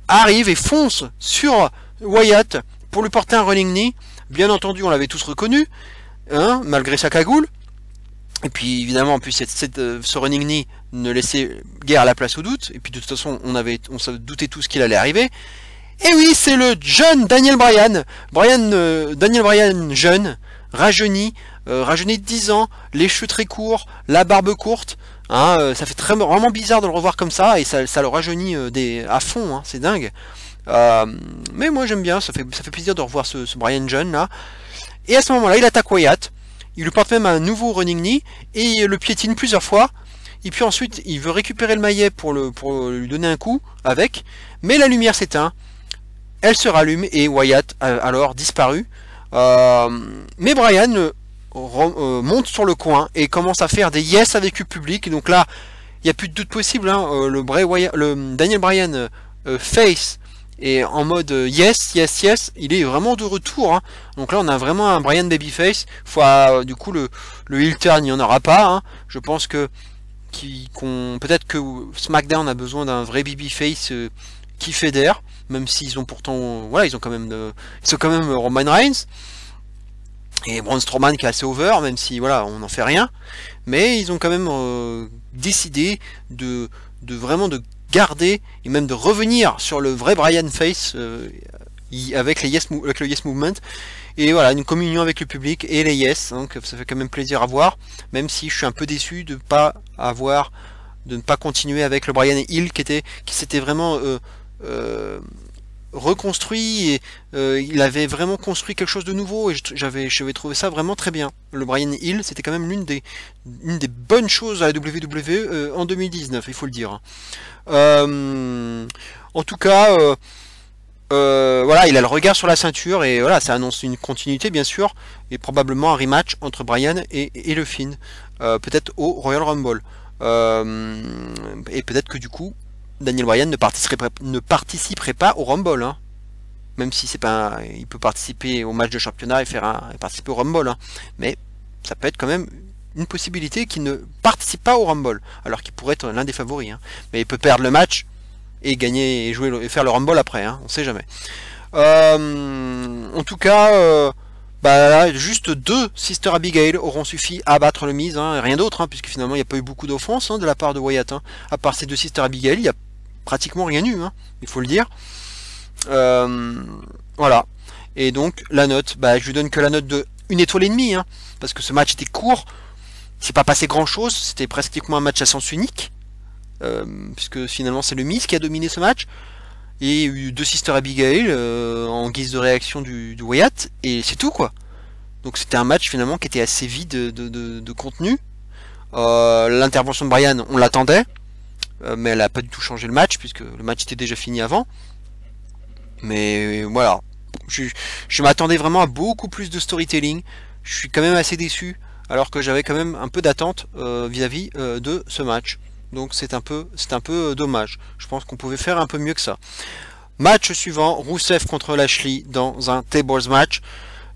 A: arrive et fonce sur Wyatt pour lui porter un running knee. Bien entendu, on l'avait tous reconnu, hein, malgré sa cagoule. Et puis évidemment, en plus, ce running knee ne laissait guère la place au doute. Et puis de toute façon, on se doutait tous qu'il allait arriver. Et oui, c'est le jeune Daniel Bryan. Daniel Bryan jeune, rajeuni de 10 ans, les cheveux très courts, la barbe courte. Hein, ça fait vraiment bizarre de le revoir comme ça, et ça le rajeunit à fond, hein, c'est dingue. Mais moi j'aime bien, ça fait plaisir de revoir ce Bryan jeune là. Et à ce moment-là, il attaque Wyatt. Il lui porte même un nouveau running knee et le piétine plusieurs fois. Et puis ensuite, il veut récupérer le maillet pour lui donner un coup avec. Mais la lumière s'éteint. Elle se rallume et Wyatt a alors disparu. Mais Bryan monte sur le coin et commence à faire des yes avec le public. Et donc là, il n'y a plus de doute possible. Hein. Le Daniel Bryan face et en mode yes, yes, yes, il est vraiment de retour. Hein. Donc là, on a vraiment un Bryan babyface. Du coup, le heel turn, il n'y en aura pas. Hein. Je pense que peut-être que SmackDown a besoin d'un vrai babyface qui fédère, même s'ils ont pourtant, voilà, ils sont quand même Roman Reigns et Braun Strowman qui est assez over, même si voilà, on n'en fait rien. Mais ils ont quand même décidé de vraiment de garder et même de revenir sur le vrai Bryan face avec le Yes Movement, et voilà, une communion avec le public et les Yes, donc ça fait quand même plaisir à voir, même si je suis un peu déçu de ne pas continuer avec le Bryan Hill qui s'était vraiment reconstruit, et il avait vraiment construit quelque chose de nouveau, et j'avais trouvé ça vraiment très bien. Le Bryan Hill, c'était quand même une des bonnes choses à la WWE en 2019, il faut le dire. En tout cas, voilà, il a le regard sur la ceinture, et voilà, ça annonce une continuité bien sûr, et probablement un rematch entre Bryan et le Fiend, peut-être au Royal Rumble, et peut-être que du coup Daniel Bryan ne participerait pas au Rumble, hein. Même si c'est pas, il peut participer au match de championnat et participer au Rumble, hein. Mais ça peut être quand même une possibilité qu'il ne participe pas au Rumble, alors qu'il pourrait être l'un des favoris, hein. Mais il peut perdre le match et gagner et faire le Rumble après, hein. On sait jamais. En tout cas, là, juste 2 Sister Abigail auront suffi à battre le Miz, hein, rien d'autre, hein, puisque finalement il n'y a pas eu beaucoup d'offenses, hein, de la part de Wyatt, hein. À part ces 2 Sister Abigail, il n'y a pratiquement rien eu, hein, il faut le dire. Voilà. Et donc la note, je lui donne que la note de 1,5 étoile, hein, parce que ce match était court, c'est pas passé grand chose, c'était pratiquement un match à sens unique, puisque finalement c'est le Miz qui a dominé ce match. Et il y a eu 2 Sister Abigail en guise de réaction du Wyatt, et c'est tout quoi. Donc c'était un match finalement qui était assez vide de contenu. L'intervention de Bryan, on l'attendait, mais elle a pas du tout changé le match, puisque le match était déjà fini avant. Mais voilà, je m'attendais vraiment à beaucoup plus de storytelling. Je suis quand même assez déçu, alors que j'avais quand même un peu d'attente vis-à-vis de ce match. Donc c'est un peu dommage. Je pense qu'on pouvait faire un peu mieux que ça. Match suivant, Rusev contre Lashley dans un Tables match.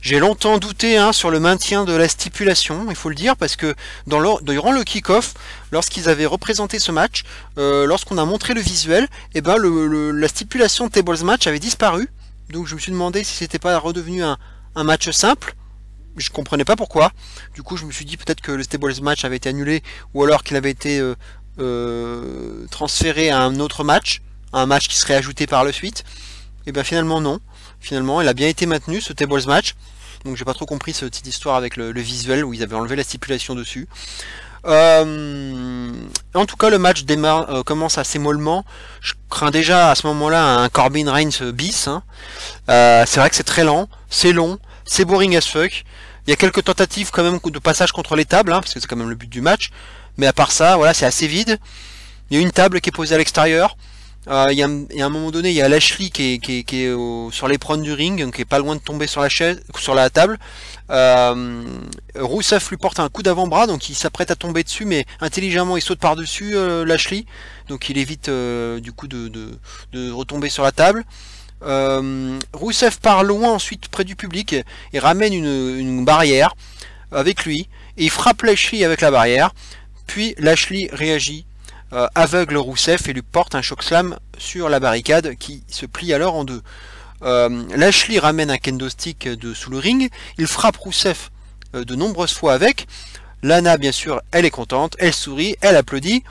A: J'ai longtemps douté, hein, sur le maintien de la stipulation, il faut le dire, parce que durant le kick-off, lorsqu'ils avaient représenté ce match, lorsqu'on a montré le visuel, et la stipulation de Tables match avait disparu. Donc je me suis demandé si c'était pas redevenu un match simple. Je comprenais pas pourquoi. Du coup je me suis dit peut-être que le Tables match avait été annulé, ou alors qu'il avait été transféré à un autre match, un match qui serait ajouté par la suite. Et bien finalement non. Finalement, il a bien été maintenu, ce Tables match. Donc j'ai pas trop compris cette petite histoire avec le visuel où ils avaient enlevé la stipulation dessus. En tout cas, le match commence assez mollement. Je crains déjà à ce moment-là un Corbin Reigns bis, hein. C'est vrai que c'est très lent, c'est long, c'est boring as fuck. Il y a quelques tentatives quand même de passage contre les tables, hein, parce que c'est quand même le but du match. Mais à part ça, voilà, c'est assez vide. Il y a une table qui est posée à l'extérieur. Il y a un moment donné, il y a Lashley qui est sur l'éperon du ring, donc qui est pas loin de tomber sur la chaise, sur la table. Rusev lui porte un coup d'avant-bras, donc il s'apprête à tomber dessus, mais intelligemment il saute par-dessus Lashley, donc il évite du coup de retomber sur la table. Rusev part loin ensuite près du public et ramène une barrière avec lui, et il frappe Lashley avec la barrière, puis Lashley réagit, aveugle Rusev et lui porte un chokeslam sur la barricade qui se plie alors en deux. Lashley ramène un kendo stick sous le ring, il frappe Rusev de nombreuses fois avec. Lana bien sûr elle est contente, elle sourit, elle applaudit.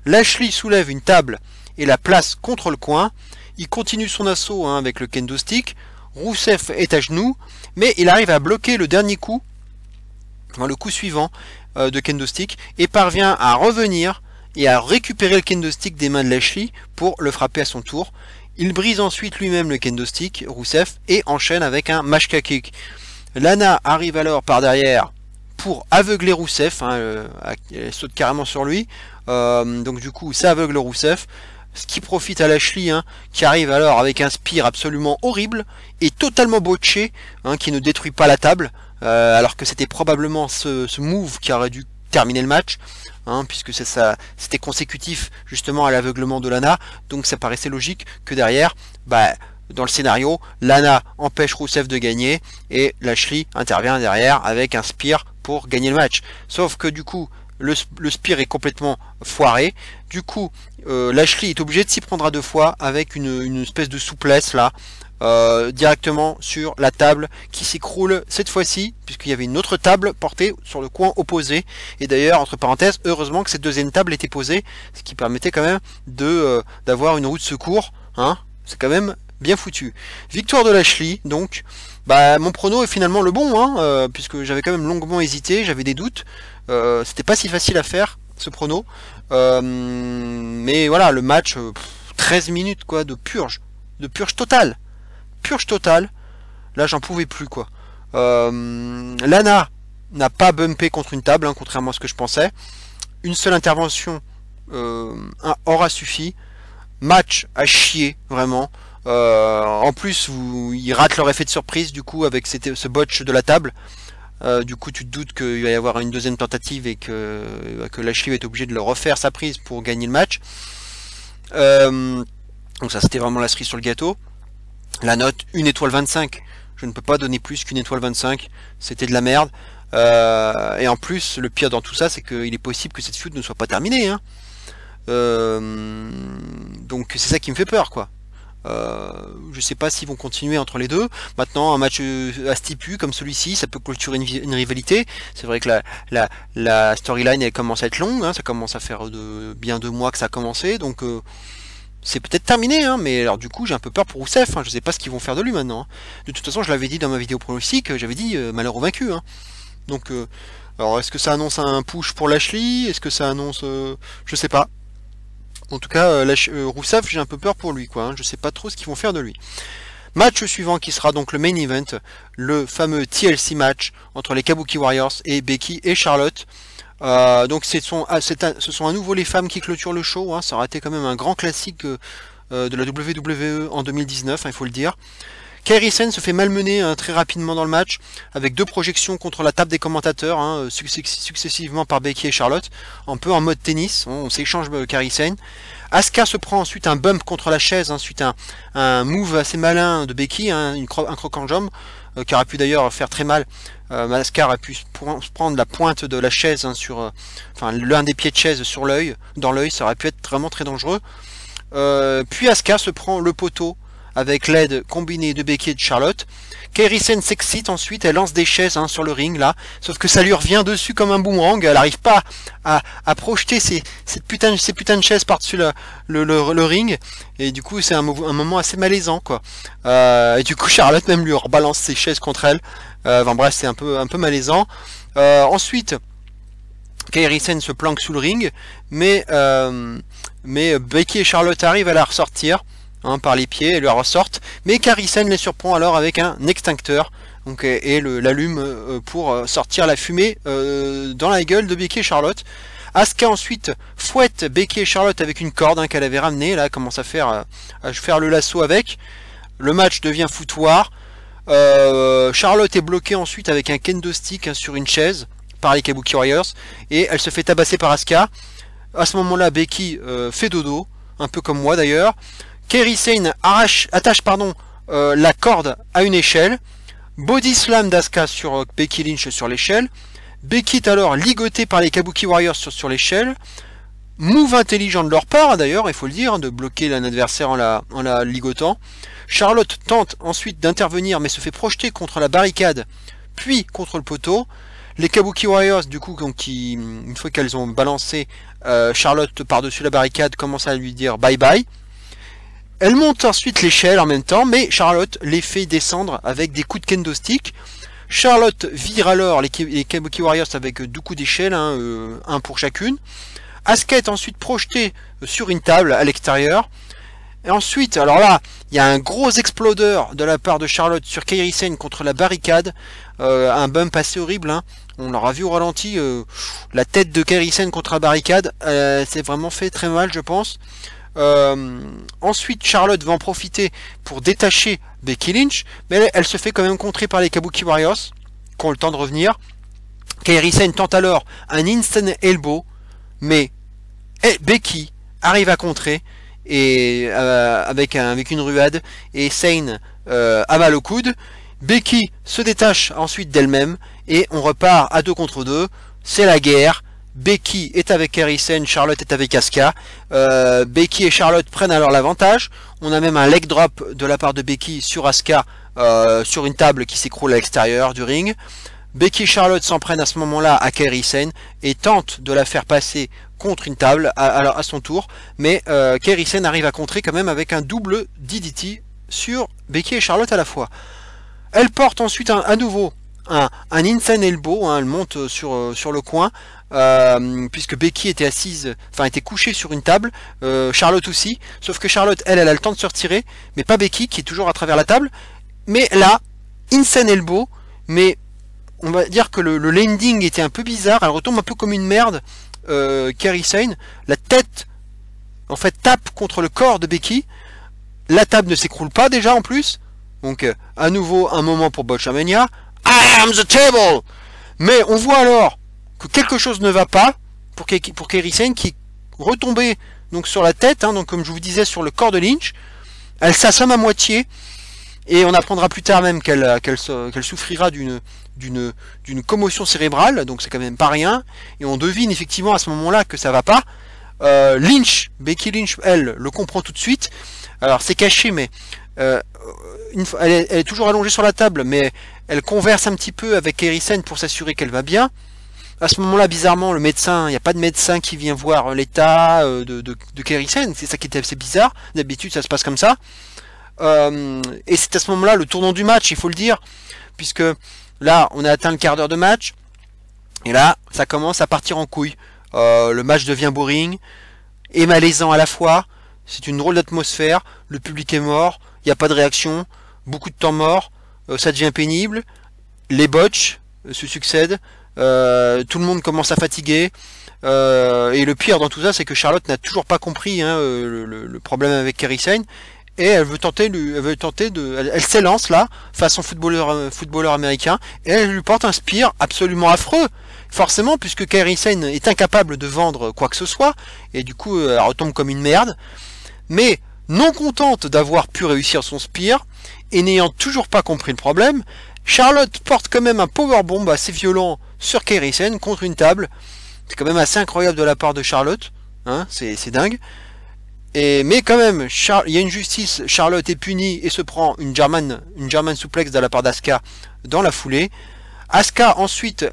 A: Lashley soulève une table et la place contre le coin, il continue son assaut avec le kendo stick. Rusev est à genoux, mais il arrive à bloquer le dernier coup, le coup suivant de kendo stick, et parvient à revenir et à récupérer le kendo stick des mains de Lashley pour le frapper à son tour. Il brise ensuite lui-même le kendo stick, Rusev, et enchaîne avec un mashka kick. Lana arrive alors par derrière pour aveugler Rusev, elle saute carrément sur lui, donc du coup ça aveugle Rusev, ce qui profite à Lashley, qui arrive alors avec un spear absolument horrible et totalement botché, qui ne détruit pas la table, alors que c'était probablement ce move qui aurait dû terminer le match, puisque c'était consécutif justement à l'aveuglement de Lana, donc ça paraissait logique que derrière, dans le scénario, Lana empêche Rusev de gagner et Lashley intervient derrière avec un spear pour gagner le match. Sauf que du coup, le spear est complètement foiré, du coup Lashley est obligé de s'y prendre à deux fois avec une espèce de souplesse là, directement sur la table qui s'écroule cette fois-ci, puisqu'il y avait une autre table portée sur le coin opposé, et d'ailleurs entre parenthèses heureusement que cette deuxième table était posée, ce qui permettait quand même d'avoir une roue de secours, c'est quand même bien foutu. Victoire de Lashley, donc mon prono est finalement le bon, puisque j'avais quand même longuement hésité, j'avais des doutes, c'était pas si facile à faire ce prono, mais voilà, le match 13 minutes quoi de purge totale. Purge totale, là j'en pouvais plus quoi. Lana n'a pas bumpé contre une table, contrairement à ce que je pensais. Une seule intervention aura suffi. Match à chier, vraiment. En plus, ils ratent leur effet de surprise du coup avec ce botch de la table. Du coup, tu te doutes qu'il va y avoir une deuxième tentative et que Lashley va être obligé de le refaire sa prise pour gagner le match. Donc ça, c'était vraiment la cerise sur le gâteau. La note 1 étoile 25. Je ne peux pas donner plus qu'une étoile 25. C'était de la merde. Et en plus, le pire dans tout ça, c'est qu'il est possible que cette feud ne soit pas terminée. Donc c'est ça qui me fait peur, quoi. Je sais pas s'ils vont continuer entre les deux. Maintenant, un match à stipu comme celui-ci, ça peut clôturer une rivalité. C'est vrai que la storyline elle commence à être longue, ça commence à faire bien 2 mois que ça a commencé, donc c'est peut-être terminé, mais alors du coup j'ai un peu peur pour Rusev, je sais pas ce qu'ils vont faire de lui maintenant. De toute façon, je l'avais dit dans ma vidéo pronostic, j'avais dit malheur au vaincu. Donc alors est-ce que ça annonce un push pour Lashley? Est-ce que ça annonce je sais pas. En tout cas, Rusev, j'ai un peu peur pour lui, quoi. Je sais pas trop ce qu'ils vont faire de lui. Match suivant qui sera donc le main event, le fameux TLC match entre les Kabuki Warriors et Becky et Charlotte. Donc ce sont à nouveau les femmes qui clôturent le show, ça aurait été quand même un grand classique de la WWE en 2019, il faut le dire. Kairi Sane se fait malmener très rapidement dans le match, avec 2 projections contre la table des commentateurs, successivement par Becky et Charlotte, un peu en mode tennis, on s'échange Kairi Sane. Asuka se prend ensuite un bump contre la chaise, suite à un move assez malin de Becky, un croc en jambe, qui aurait pu d'ailleurs faire très mal. Asuka aurait pu prendre la pointe de la chaise sur, l'un des pieds de chaise sur l'œil, dans l'œil, ça aurait pu être vraiment très dangereux. Puis Asuka se prend le poteau avec l'aide combinée de Becky et de Charlotte. Kairi Sane s'excite ensuite, elle lance des chaises sur le ring là, sauf que ça lui revient dessus comme un boomerang, elle n'arrive pas à projeter ces putains de chaises par-dessus le ring, et du coup c'est un moment assez malaisant quoi. Et du coup Charlotte même lui rebalance ses chaises contre elle, bref c'est un peu malaisant. Ensuite Kairi Sane se planque sous le ring, mais Becky et Charlotte arrivent à la ressortir par les pieds et la ressortent, mais Kairi Sane les surprend alors avec un extincteur et l'allume pour sortir la fumée dans la gueule de Becky et Charlotte. Asuka ensuite fouette Becky et Charlotte avec une corde qu'elle avait ramenée. Là, elle commence à faire le lasso avec. Le match devient foutoir. Charlotte est bloquée ensuite avec un kendo stick sur une chaise par les Kabuki Warriors. Et elle se fait tabasser par Asuka. À ce moment-là, Becky fait dodo, un peu comme moi d'ailleurs. Kairi Sane attache la corde à une échelle. Body slam d'Asuka sur Becky Lynch sur l'échelle. Becky est alors ligotée par les Kabuki Warriors sur l'échelle. Move intelligent de leur part d'ailleurs, il faut le dire, de bloquer un adversaire en la ligotant. Charlotte tente ensuite d'intervenir mais se fait projeter contre la barricade, puis contre le poteau. Les Kabuki Warriors, du coup, une fois qu'elles ont balancé Charlotte par-dessus la barricade, commencent à lui dire bye bye. Elle monte ensuite l'échelle en même temps, mais Charlotte les fait descendre avec des coups de kendo stick. Charlotte vire alors les Kabuki Warriors avec 2 coups d'échelle, un pour chacune. Asuka est ensuite projetée sur une table à l'extérieur. Et ensuite, alors là, il y a un gros explodeur de la part de Charlotte sur Kairi Sane contre la barricade. Un bump assez horrible. On l'aura vu au ralenti. La tête de Kairi Sane contre la barricade. C'est vraiment fait très mal, je pense. Ensuite, Charlotte va en profiter pour détacher Becky Lynch. Mais elle se fait quand même contrer par les Kabuki Warriors, qui ont le temps de revenir. Kairi Sane tente alors un instant elbow. Mais Becky arrive à contrer. Et avec une ruade, et Sane a mal au coude. Becky se détache ensuite d'elle-même et on repart à 2 contre 2. C'est la guerre. Becky est avec Kairi Sane, Charlotte est avec Asuka. Becky et Charlotte prennent alors l'avantage. On a même un leg drop de la part de Becky sur Asuka sur une table qui s'écroule à l'extérieur du ring. Becky et Charlotte s'en prennent à ce moment-là à Kairi Sane et tentent de la faire passer contre une table à son tour, mais Kairi Sane arrive à contrer quand même avec un double DDT sur Becky et Charlotte à la fois. Elle porte ensuite à nouveau un insane elbow, elle monte sur le coin, puisque Becky était était couchée sur une table, Charlotte aussi, sauf que Charlotte, elle a le temps de se retirer, mais pas Becky qui est toujours à travers la table. Mais là, insane elbow, mais on va dire que le landing était un peu bizarre, elle retombe un peu comme une merde. Kairi Sane, la tête en fait tape contre le corps de Becky, la table ne s'écroule pas déjà en plus, donc à nouveau un moment pour Botchamania. I am the table. Mais on voit alors que quelque chose ne va pas pour Kairi Sane qui est retombée donc sur la tête, donc comme je vous disais sur le corps de Lynch. Elle s'assomme à moitié et on apprendra plus tard même qu'elle souffrira d'une commotion cérébrale, donc c'est quand même pas rien, et on devine effectivement à ce moment-là que ça va pas. Becky Lynch, elle, le comprend tout de suite. Alors c'est caché, mais elle est toujours allongée sur la table, mais elle converse un petit peu avec Kairi Sane pour s'assurer qu'elle va bien. À ce moment-là, bizarrement, il n'y a pas de médecin qui vient voir l'état de Kairi Sane, c'est ça qui était assez bizarre. D'habitude, ça se passe comme ça. Et c'est à ce moment-là le tournant du match, il faut le dire, puisque là, on a atteint le quart d'heure de match, et là, ça commence à partir en couille. Le match devient boring, et malaisant à la fois, c'est une drôle d'atmosphère, le public est mort, il n'y a pas de réaction, beaucoup de temps mort, ça devient pénible, les botches se succèdent, tout le monde commence à fatiguer, et le pire dans tout ça, c'est que Charlotte n'a toujours pas compris le problème avec Kairi Sane, et elle s'élance là, façon footballeur américain, et elle lui porte un spear absolument affreux, forcément, puisque Kairi Sane est incapable de vendre quoi que ce soit, et du coup elle retombe comme une merde, mais non contente d'avoir pu réussir son spear, et n'ayant toujours pas compris le problème, Charlotte porte quand même un powerbomb assez violent sur Kairi Sane contre une table. C'est quand même assez incroyable de la part de Charlotte, c'est dingue. Mais quand même, il y a une justice, Charlotte est punie et se prend une German suplex de la part d'Asuka dans la foulée. Asuka ensuite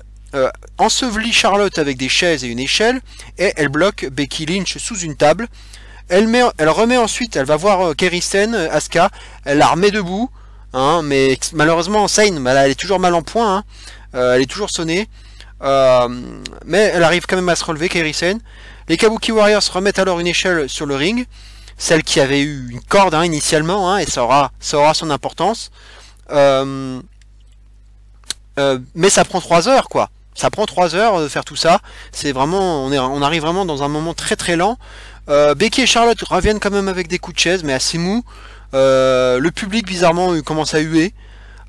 A: ensevelit Charlotte avec des chaises et une échelle, et elle bloque Becky Lynch sous une table. Elle remet ensuite, elle va voir Kairi Sane, Asuka, elle la remet debout, mais malheureusement Sane, elle est toujours mal en point, elle est toujours sonnée, mais elle arrive quand même à se relever, Kairi Sane. Les Kabuki Warriors remettent alors une échelle sur le ring, celle qui avait eu une corde initialement, et ça aura son importance. Mais ça prend 3 heures, quoi. Ça prend 3 heures de faire tout ça. C'est vraiment, on arrive vraiment dans un moment très très lent. Becky et Charlotte reviennent quand même avec des coups de chaise, mais assez mous. Le public bizarrement commence à huer.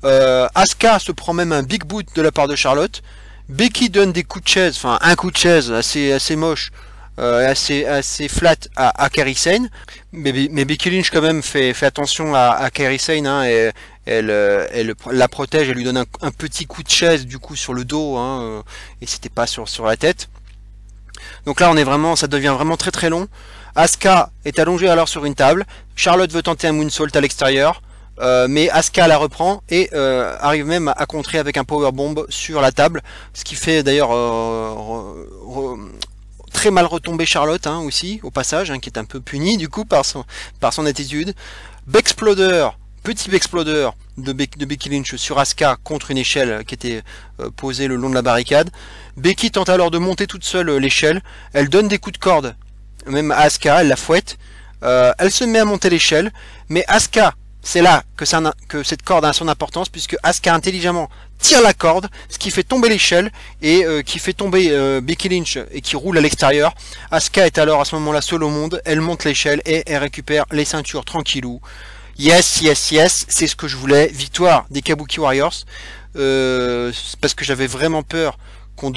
A: Asuka se prend même un big boot de la part de Charlotte. Becky donne des coups de chaise, enfin un coup de chaise assez moche, assez flat à Kairi Sane. Mais Becky Lynch quand même fait attention à Kairi Sane, hein, et elle la protège, elle lui donne un petit coup de chaise du coup sur le dos, hein, et c'était pas sur la tête. Donc là ça devient vraiment très très long. Asuka est allongée alors sur une table. Charlotte veut tenter un moonsault à l'extérieur, mais Asuka la reprend et arrive même à contrer avec un powerbomb sur la table, ce qui fait d'ailleurs très mal retomber Charlotte, hein, aussi au passage, hein, qui est un peu punie du coup par son attitude. Bexploder, petit Bexploder de Becky Lynch sur Asuka contre une échelle qui était posée le long de la barricade. Becky tente alors de monter toute seule l'échelle, elle donne des coups de corde même à Asuka, elle la fouette, elle se met à monter l'échelle, mais Asuka, c'est là que cette corde a son importance, puisque Asuka intelligemment tire la corde, ce qui fait tomber l'échelle et qui fait tomber Becky Lynch et qui roule à l'extérieur. Asuka est alors à ce moment-là seule au monde, elle monte l'échelle et elle récupère les ceintures tranquillou. Yes, c'est ce que je voulais, victoire des Kabuki Warriors, parce que j'avais vraiment peur qu'on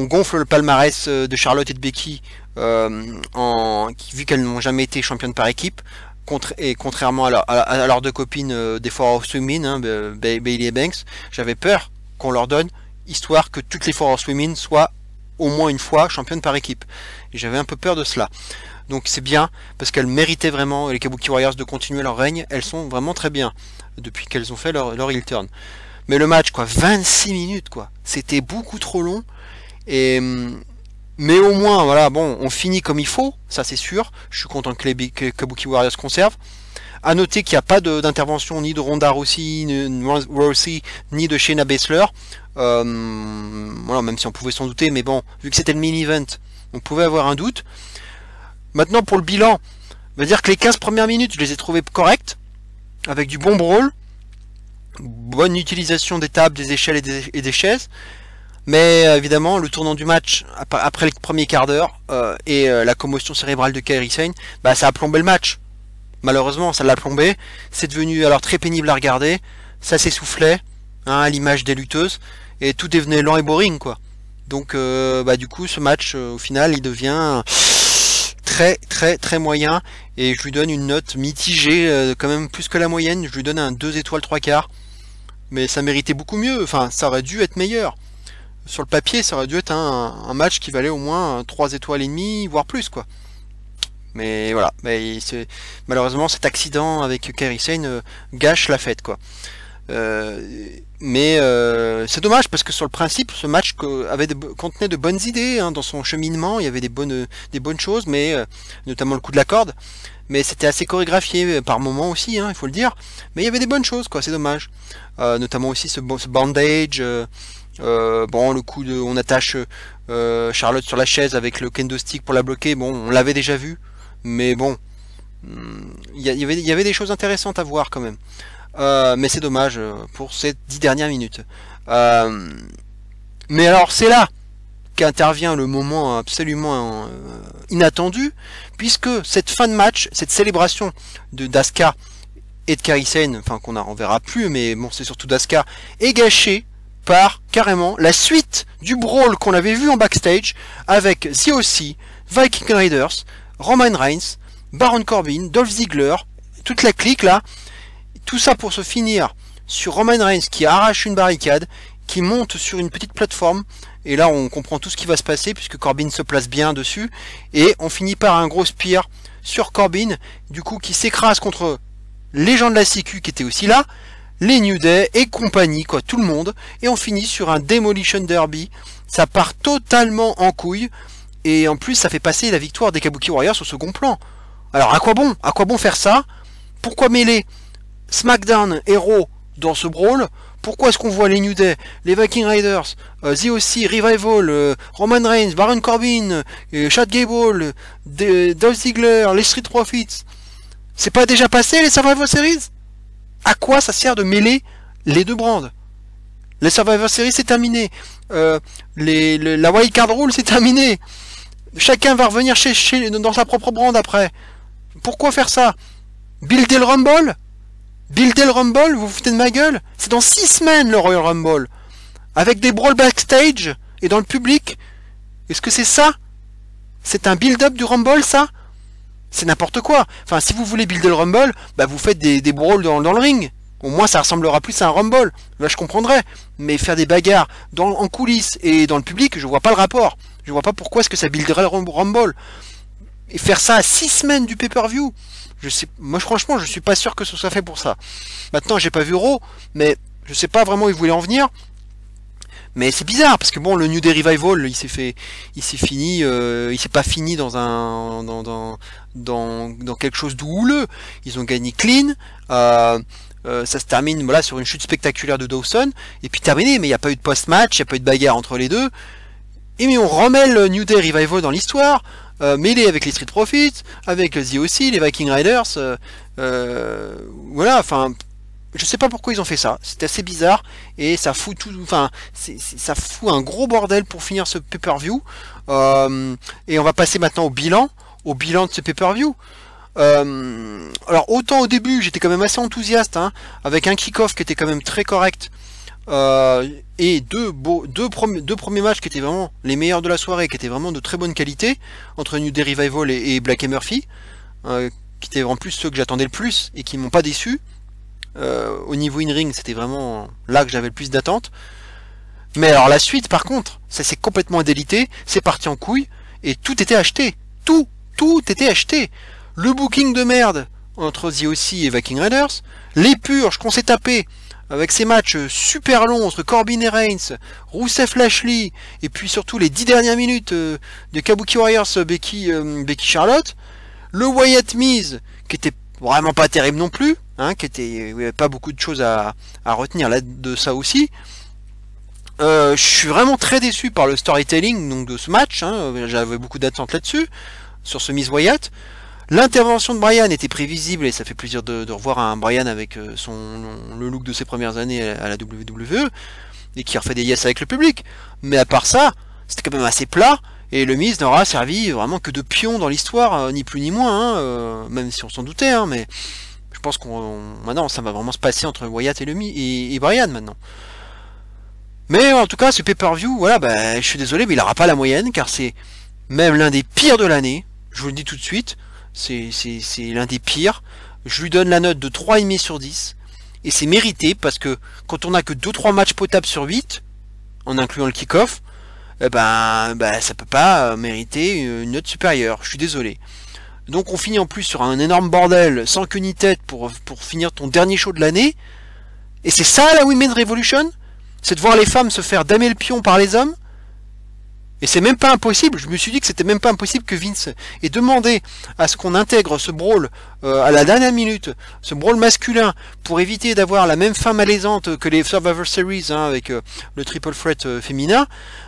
A: gonfle le palmarès de Charlotte et de Becky, vu qu'elles n'ont jamais été championnes par équipe, contrairement à leurs deux copines des Four Horsewomen, hein, Bayley et Banks. J'avais peur qu'on leur donne, histoire que toutes les Four Horsewomen soient au moins une fois championnes par équipe. Et j'avais un peu peur de cela. Donc c'est bien, parce qu'elles méritaient vraiment, les Kabuki Warriors, de continuer leur règne. Elles sont vraiment très bien, depuis qu'elles ont fait leur heel turn. Mais le match, quoi, 26 minutes, quoi. C'était beaucoup trop long. Mais au moins, voilà, bon, on finit comme il faut, ça c'est sûr. Je suis content que les Kabuki Warriors conservent. À noter qu'il n'y a pas d'intervention ni de Ronda Rousey, ni de Shayna Baszler. Voilà, même si on pouvait s'en douter, mais bon, vu que c'était le mini-event, on pouvait avoir un doute. Maintenant, pour le bilan, on va dire que les 15 premières minutes, je les ai trouvées correctes, avec du bon brawl, bonne utilisation des tables, des échelles et des chaises. Mais évidemment, le tournant du match, après le premier quart d'heure, et la commotion cérébrale de Kairi Sane, bah, ça a plombé le match. Malheureusement, ça l'a plombé. C'est devenu alors très pénible à regarder. Ça s'essoufflait, hein, à l'image des lutteuses, et tout devenait lent et boring, quoi. Donc, bah, du coup, ce match, au final, il devient très moyen, et je lui donne une note mitigée, quand même plus que la moyenne. Je lui donne un 2 étoiles 3 quarts. Mais ça méritait beaucoup mieux, enfin, ça aurait dû être meilleur. Sur le papier, ça aurait dû être un match qui valait au moins 3 étoiles et demie, voire plus, quoi. Mais voilà, malheureusement cet accident avec Kairi Sane gâche la fête, quoi. Mais c'est dommage, parce que sur le principe, ce match contenait de bonnes idées, hein, dans son cheminement. Il y avait des bonnes choses, mais notamment le coup de la corde. Mais c'était assez chorégraphié par moments aussi, hein, il faut le dire. Mais il y avait des bonnes choses, quoi. C'est dommage. Notamment aussi ce bandage. Bon, le coup on attache Charlotte sur la chaise avec le kendo stick pour la bloquer. Bon, on l'avait déjà vu, mais bon, il y avait des choses intéressantes à voir quand même. Mais c'est dommage pour ces 10 dernières minutes. Mais alors c'est là qu'intervient le moment absolument inattendu, puisque cette fin de match, cette célébration d'Asuka et de Kairi Sane, enfin qu'on on verra plus, mais bon, c'est surtout d'Asuka, est gâchée par carrément la suite du brawl qu'on avait vu en backstage avec The O.C., Viking Raiders, Roman Reigns, Baron Corbin, Dolph Ziggler, toute la clique là. Tout ça pour se finir sur Roman Reigns qui arrache une barricade, qui monte sur une petite plateforme, et là on comprend tout ce qui va se passer puisque Corbin se place bien dessus, et on finit par un gros spear sur Corbin, du coup qui s'écrase contre les gens de la Sécu qui étaient aussi là, les New Day et compagnie, quoi, tout le monde, et on finit sur un Demolition Derby. Ça part totalement en couille, et en plus ça fait passer la victoire des Kabuki Warriors au second plan. Alors à quoi bon faire ça? Pourquoi mêler SmackDown et Raw dans ce brawl? Pourquoi est-ce qu'on voit les New Day, les Viking Raiders, The O.C., Revival, Roman Reigns, Baron Corbin, Chad Gable, Dolph Ziggler, les Street Profits? C'est pas déjà passé les Survivor Series? À quoi ça sert de mêler les deux brands? Les Survivor Series c'est terminé. La wildcard rule c'est terminé. Chacun va revenir dans sa propre brand après. Pourquoi faire ça? Builder le Rumble? Builder le Rumble? Vous vous foutez de ma gueule? C'est dans 6 semaines le Royal Rumble. Avec des brawls backstage et dans le public. Est-ce que c'est ça? C'est un build-up du Rumble, ça? C'est n'importe quoi. Enfin, si vous voulez builder le Rumble, bah vous faites des brawls dans le ring. Au moins, ça ressemblera plus à un Rumble. Là, je comprendrais. Mais faire des bagarres en coulisses et dans le public, je vois pas le rapport. Je vois pas pourquoi est-ce que ça builderait le Rumble. Et faire ça à 6 semaines du pay-per-view. Moi, franchement, je suis pas sûr que ce soit fait pour ça. Maintenant, j'ai pas vu Raw, mais je sais pas vraiment où ils voulaient en venir. Mais c'est bizarre parce que bon, le New Day Revival, il s'est pas fini dans quelque chose de houleux. Ils ont gagné clean. Ça se termine voilà sur une chute spectaculaire de Dawson et puis terminé. Mais il n'y a pas eu de post-match, il n'y a pas eu de bagarre entre les deux. Et mais on remet le New Day Revival dans l'histoire, mêlé avec les Street Profits, avec The OC, les Viking Raiders. Voilà, enfin. Je sais pas pourquoi ils ont fait ça, c'est assez bizarre et ça fout tout, enfin ça fout un gros bordel pour finir ce pay-per-view. Et on va passer maintenant au bilan de ce pay-per-view. Alors autant au début j'étais quand même assez enthousiaste, hein, avec un kick-off qui était quand même très correct et deux premiers matchs qui étaient vraiment les meilleurs de la soirée, qui étaient vraiment de très bonne qualité entre New Day Revival et Black et Murphy, qui étaient en plus ceux que j'attendais le plus et qui m'ont pas déçu. Au niveau in-ring, c'était vraiment là que j'avais le plus d'attentes. Mais alors la suite, par contre, ça s'est complètement délité, c'est parti en couille, et tout était acheté. Tout était acheté. Le booking de merde entre The OC et Viking Raiders, les purges qu'on s'est tapé avec ces matchs super longs entre Corbin et Reigns, Rusev Lashley, et puis surtout les 10 dernières minutes de Kabuki Warriors, Becky Charlotte, le Wyatt Miz, qui était vraiment pas terrible non plus, hein, il n'y avait pas beaucoup de choses à retenir là de ça aussi. Je suis vraiment très déçu par le storytelling donc de ce match, hein, j'avais beaucoup d'attentes là-dessus, sur ce Miz Wyatt. L'intervention de Bryan était prévisible et ça fait plaisir de revoir un Bryan avec le look de ses premières années à la WWE et qui refait des yes avec le public. Mais à part ça, c'était quand même assez plat. Et le Miz n'aura servi vraiment que de pion dans l'histoire, ni plus ni moins, hein, même si on s'en doutait, hein, mais je pense maintenant ça va vraiment se passer entre Wyatt et Bryan maintenant. Mais en tout cas, ce pay-per-view, voilà, bah, je suis désolé, mais il n'aura pas la moyenne, car c'est même l'un des pires de l'année, je vous le dis tout de suite, c'est l'un des pires. Je lui donne la note de 3,5 sur 10, et c'est mérité, parce que quand on a que 2-3 matchs potables sur 8, en incluant le kick-off, ça peut pas mériter une note supérieure, je suis désolé. Donc on finit en plus sur un énorme bordel, sans queue ni tête, pour finir ton dernier show de l'année, et c'est ça la Women's Revolution? C'est de voir les femmes se faire damer le pion par les hommes? Et c'est même pas impossible, je me suis dit que c'était même pas impossible que Vince ait demandé à ce qu'on intègre ce brawl à la dernière minute, ce brawl masculin, pour éviter d'avoir la même fin malaisante que les Survivor Series, hein, avec le triple threat féminin,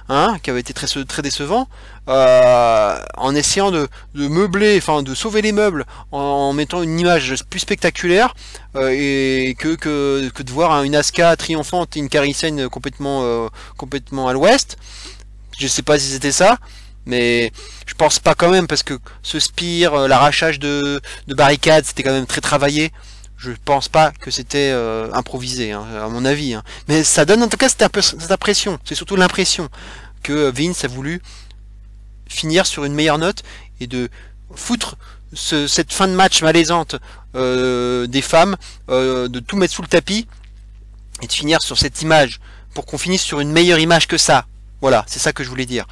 A: hein, qui avait été très décevant, en essayant de meubler, enfin de sauver les meubles en mettant une image plus spectaculaire, et que de voir une Asuka triomphante et une Kairi Sane complètement à l'ouest. Je sais pas si c'était ça, mais je pense pas quand même, parce que ce spear, l'arrachage de barricades, c'était quand même très travaillé. Je pense pas que c'était improvisé, hein, à mon avis. Hein. Mais ça donne en tout cas cette impression, c'est surtout l'impression que Vince a voulu finir sur une meilleure note et de foutre cette fin de match malaisante des femmes, de tout mettre sous le tapis et de finir sur cette image pour qu'on finisse sur une meilleure image que ça. Voilà, c'est ça que je voulais dire.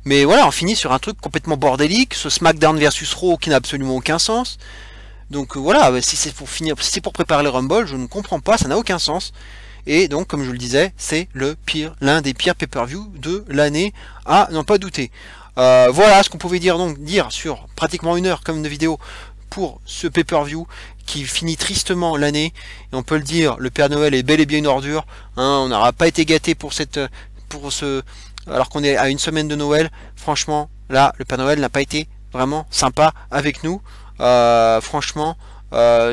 A: Mais voilà, on finit sur un truc complètement bordélique, ce SmackDown versus Raw qui n'a absolument aucun sens. Donc voilà, si c'est pour préparer le Rumble, je ne comprends pas, ça n'a aucun sens. Et donc, comme je le disais, c'est l'un des pires pay-per-view de l'année, à n'en pas douter. Voilà ce qu'on pouvait dire sur pratiquement 1 heure comme de vidéo pour ce pay-per-view qui finit tristement l'année. Et on peut le dire, le Père Noël est bel et bien une ordure. Hein, on n'aura pas été gâté alors qu'on est à 1 semaine de Noël. Franchement, là, le Père Noël n'a pas été vraiment sympa avec nous. Franchement,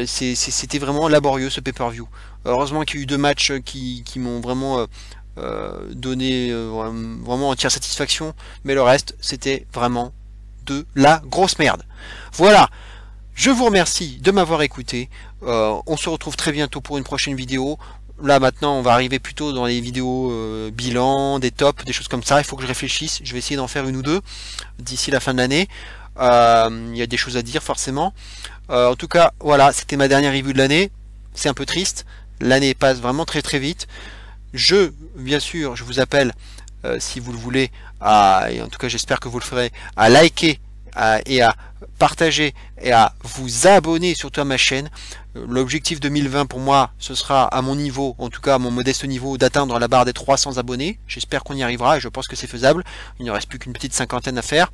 A: c'était vraiment laborieux ce pay-per-view. Heureusement qu'il y a eu 2 matchs qui m'ont vraiment donné vraiment entière satisfaction, mais le reste c'était vraiment de la grosse merde. Voilà, je vous remercie de m'avoir écouté, on se retrouve très bientôt pour une prochaine vidéo. Là maintenant on va arriver plutôt dans les vidéos bilan, des tops, des choses comme ça, il faut que je réfléchisse, je vais essayer d'en faire une ou deux d'ici la fin de l'année. Il y a des choses à dire forcément. En tout cas voilà, c'était ma dernière review de l'année, c'est un peu triste, l'année passe vraiment très très vite. Bien sûr, je vous appelle, si vous le voulez, et en tout cas j'espère que vous le ferez, à liker et à partager et à vous abonner surtout à ma chaîne. L'objectif 2020 pour moi, ce sera à mon niveau, en tout cas à mon modeste niveau, d'atteindre la barre des 300 abonnés. J'espère qu'on y arrivera et je pense que c'est faisable. Il ne reste plus qu'une petite cinquantaine à faire.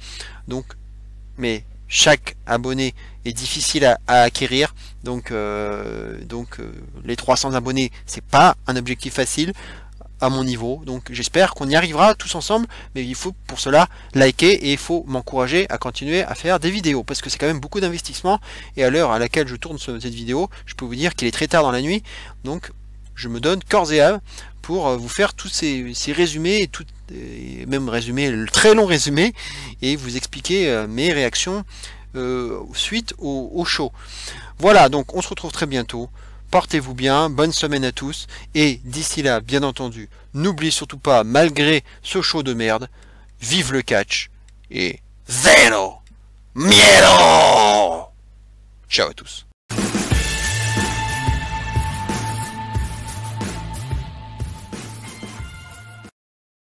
A: Donc, mais chaque abonné est difficile à acquérir. Donc, les 300 abonnés, c'est pas un objectif facile à mon niveau, donc j'espère qu'on y arrivera tous ensemble, mais il faut pour cela liker et il faut m'encourager à continuer à faire des vidéos, parce que c'est quand même beaucoup d'investissement, et à l'heure à laquelle je tourne cette vidéo, je peux vous dire qu'il est très tard dans la nuit, donc je me donne corps et âme pour vous faire tous ces résumés, et même le très long résumé, et vous expliquer mes réactions suite au show. Voilà, donc on se retrouve très bientôt. Portez-vous bien, bonne semaine à tous, et d'ici là, bien entendu, n'oubliez surtout pas, malgré ce show de merde, vive le catch, et zéro miedo! Ciao à tous.